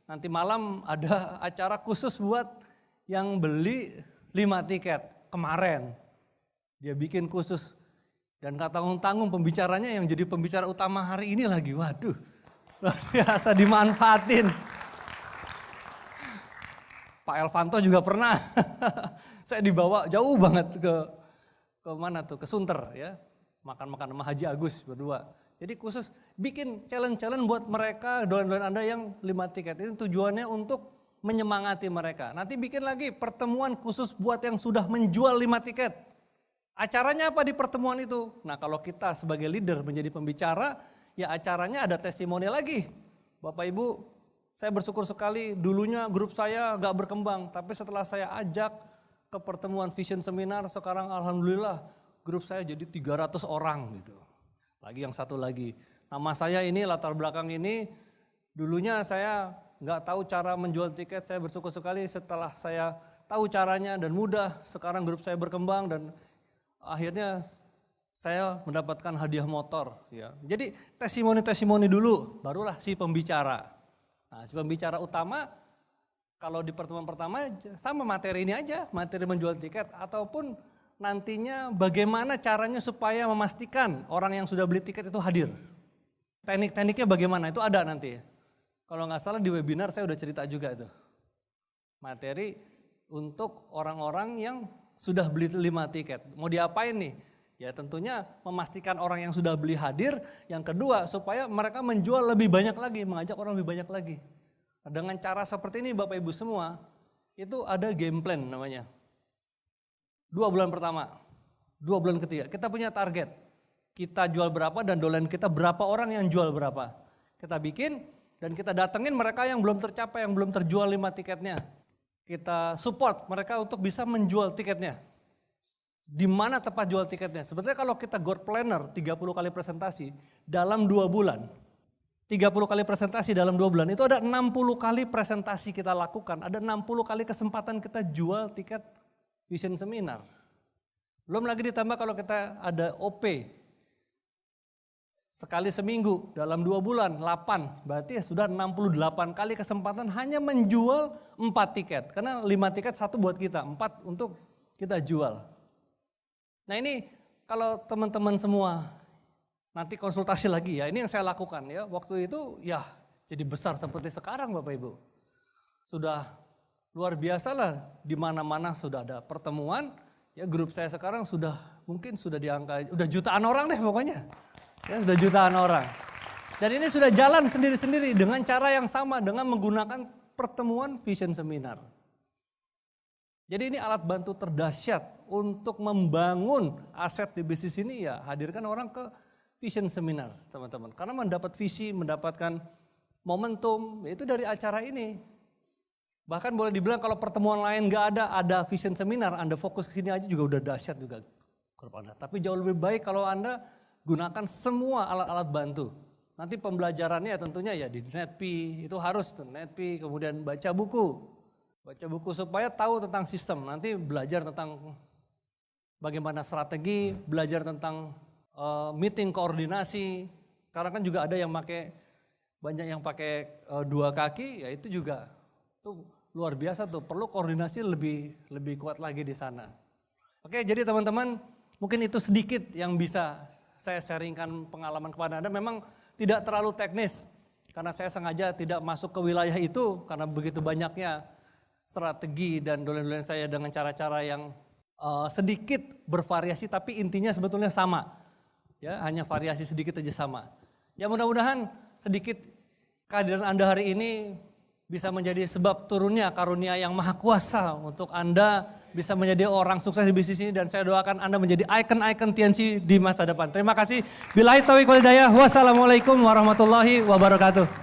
nanti malam ada acara khusus buat yang beli 5 tiket. Kemarin dia bikin khusus dan gak tanggung-tanggung pembicaranya yang jadi pembicara utama hari ini lagi. Waduh, luar biasa dimanfaatin. Pak Elvanto juga pernah, saya dibawa jauh banget ke mana tuh, ke Sunter ya. Makan-makan sama Haji Agus berdua. Jadi khusus bikin challenge buat mereka, doan-doan Anda yang 5 tiket. Ini tujuannya untuk menyemangati mereka. Nanti bikin lagi pertemuan khusus buat yang sudah menjual 5 tiket. Acaranya apa di pertemuan itu? Nah kalau kita sebagai leader menjadi pembicara, ya acaranya ada testimoni lagi. Bapak Ibu, saya bersyukur sekali dulunya grup saya gak berkembang. Tapi setelah saya ajak ke pertemuan Vision Seminar, sekarang alhamdulillah grup saya jadi 300 orang gitu. Lagi yang satu lagi. Nama saya ini, latar belakang ini, dulunya saya gak tahu cara menjual tiket. Saya bersyukur sekali setelah saya tahu caranya dan mudah. Sekarang grup saya berkembang dan akhirnya saya mendapatkan hadiah motor. Ya. Jadi testimoni dulu, barulah si pembicara. Nah si pembicara utama, kalau di pertemuan pertama sama materi ini aja, materi menjual tiket. Ataupun nantinya bagaimana caranya supaya memastikan orang yang sudah beli tiket itu hadir. Teknik-tekniknya bagaimana, itu ada nanti. Kalau nggak salah di webinar saya udah cerita juga itu. Materi untuk orang-orang yang sudah beli 5 tiket. Mau diapain nih? Ya tentunya memastikan orang yang sudah beli hadir. Yang kedua supaya mereka menjual lebih banyak lagi, mengajak orang lebih banyak lagi. Dengan cara seperti ini Bapak Ibu semua, itu ada game plan namanya. 2 bulan pertama, 2 bulan ketiga, kita punya target. Kita jual berapa dan dolen kita berapa orang yang jual berapa. Kita bikin dan kita datengin mereka yang belum tercapai, yang belum terjual 5 tiketnya. Kita support mereka untuk bisa menjual tiketnya. Di mana tempat jual tiketnya? Sebetulnya kalau kita God Planner 30 kali presentasi dalam 2 bulan. 30 kali presentasi dalam 2 bulan. Itu ada 60 kali presentasi kita lakukan. Ada 60 kali kesempatan kita jual tiket Vision Seminar. Belum lagi ditambah kalau kita ada OP. Sekali seminggu dalam 2 bulan 8, berarti sudah 68 kali kesempatan hanya menjual 4 tiket. Karena 5 tiket 1 buat kita, 4 untuk kita jual. Nah ini kalau teman-teman semua nanti konsultasi lagi ya, ini yang saya lakukan ya. Waktu itu ya jadi besar seperti sekarang Bapak Ibu. Sudah luar biasa lah, di mana-mana sudah ada pertemuan. Ya grup saya sekarang mungkin sudah di angka, udah jutaan orang deh pokoknya. Ya sudah jutaan orang. Dan ini sudah jalan sendiri-sendiri dengan cara yang sama, dengan menggunakan pertemuan vision seminar. Jadi ini alat bantu terdahsyat untuk membangun aset di bisnis ini ya, hadirkan orang ke vision seminar teman-teman. Karena mendapat visi, mendapatkan momentum, itu dari acara ini. Bahkan boleh dibilang kalau pertemuan lain gak ada vision seminar, Anda fokus ke sini aja juga udah dahsyat juga grup Anda. Tapi jauh lebih baik kalau Anda gunakan semua alat-alat bantu. Nanti pembelajarannya tentunya ya di NetP, itu harus tuh NetP, kemudian baca buku. Baca buku supaya tahu tentang sistem, nanti belajar tentang bagaimana strategi, belajar tentang meeting koordinasi. Karena kan juga ada yang banyak yang pakai 2 kaki, ya itu juga tuh luar biasa tuh, perlu koordinasi lebih kuat lagi di sana. Oke, jadi teman-teman mungkin itu sedikit yang bisa saya sharingkan pengalaman kepada Anda. Memang tidak terlalu teknis, karena saya sengaja tidak masuk ke wilayah itu, karena begitu banyaknya strategi dan dolen-dolen saya dengan cara-cara yang sedikit bervariasi, tapi intinya sebetulnya sama. Ya, hanya variasi sedikit aja sama. Ya mudah-mudahan sedikit kehadiran Anda hari ini bisa menjadi sebab turunnya karunia yang maha kuasa untuk Anda bisa menjadi orang sukses di bisnis ini, dan saya doakan Anda menjadi ikon-ikon TNC di masa depan. Terima kasih. Billahi taufiq wal hidayah. Wassalamualaikum warahmatullahi wabarakatuh.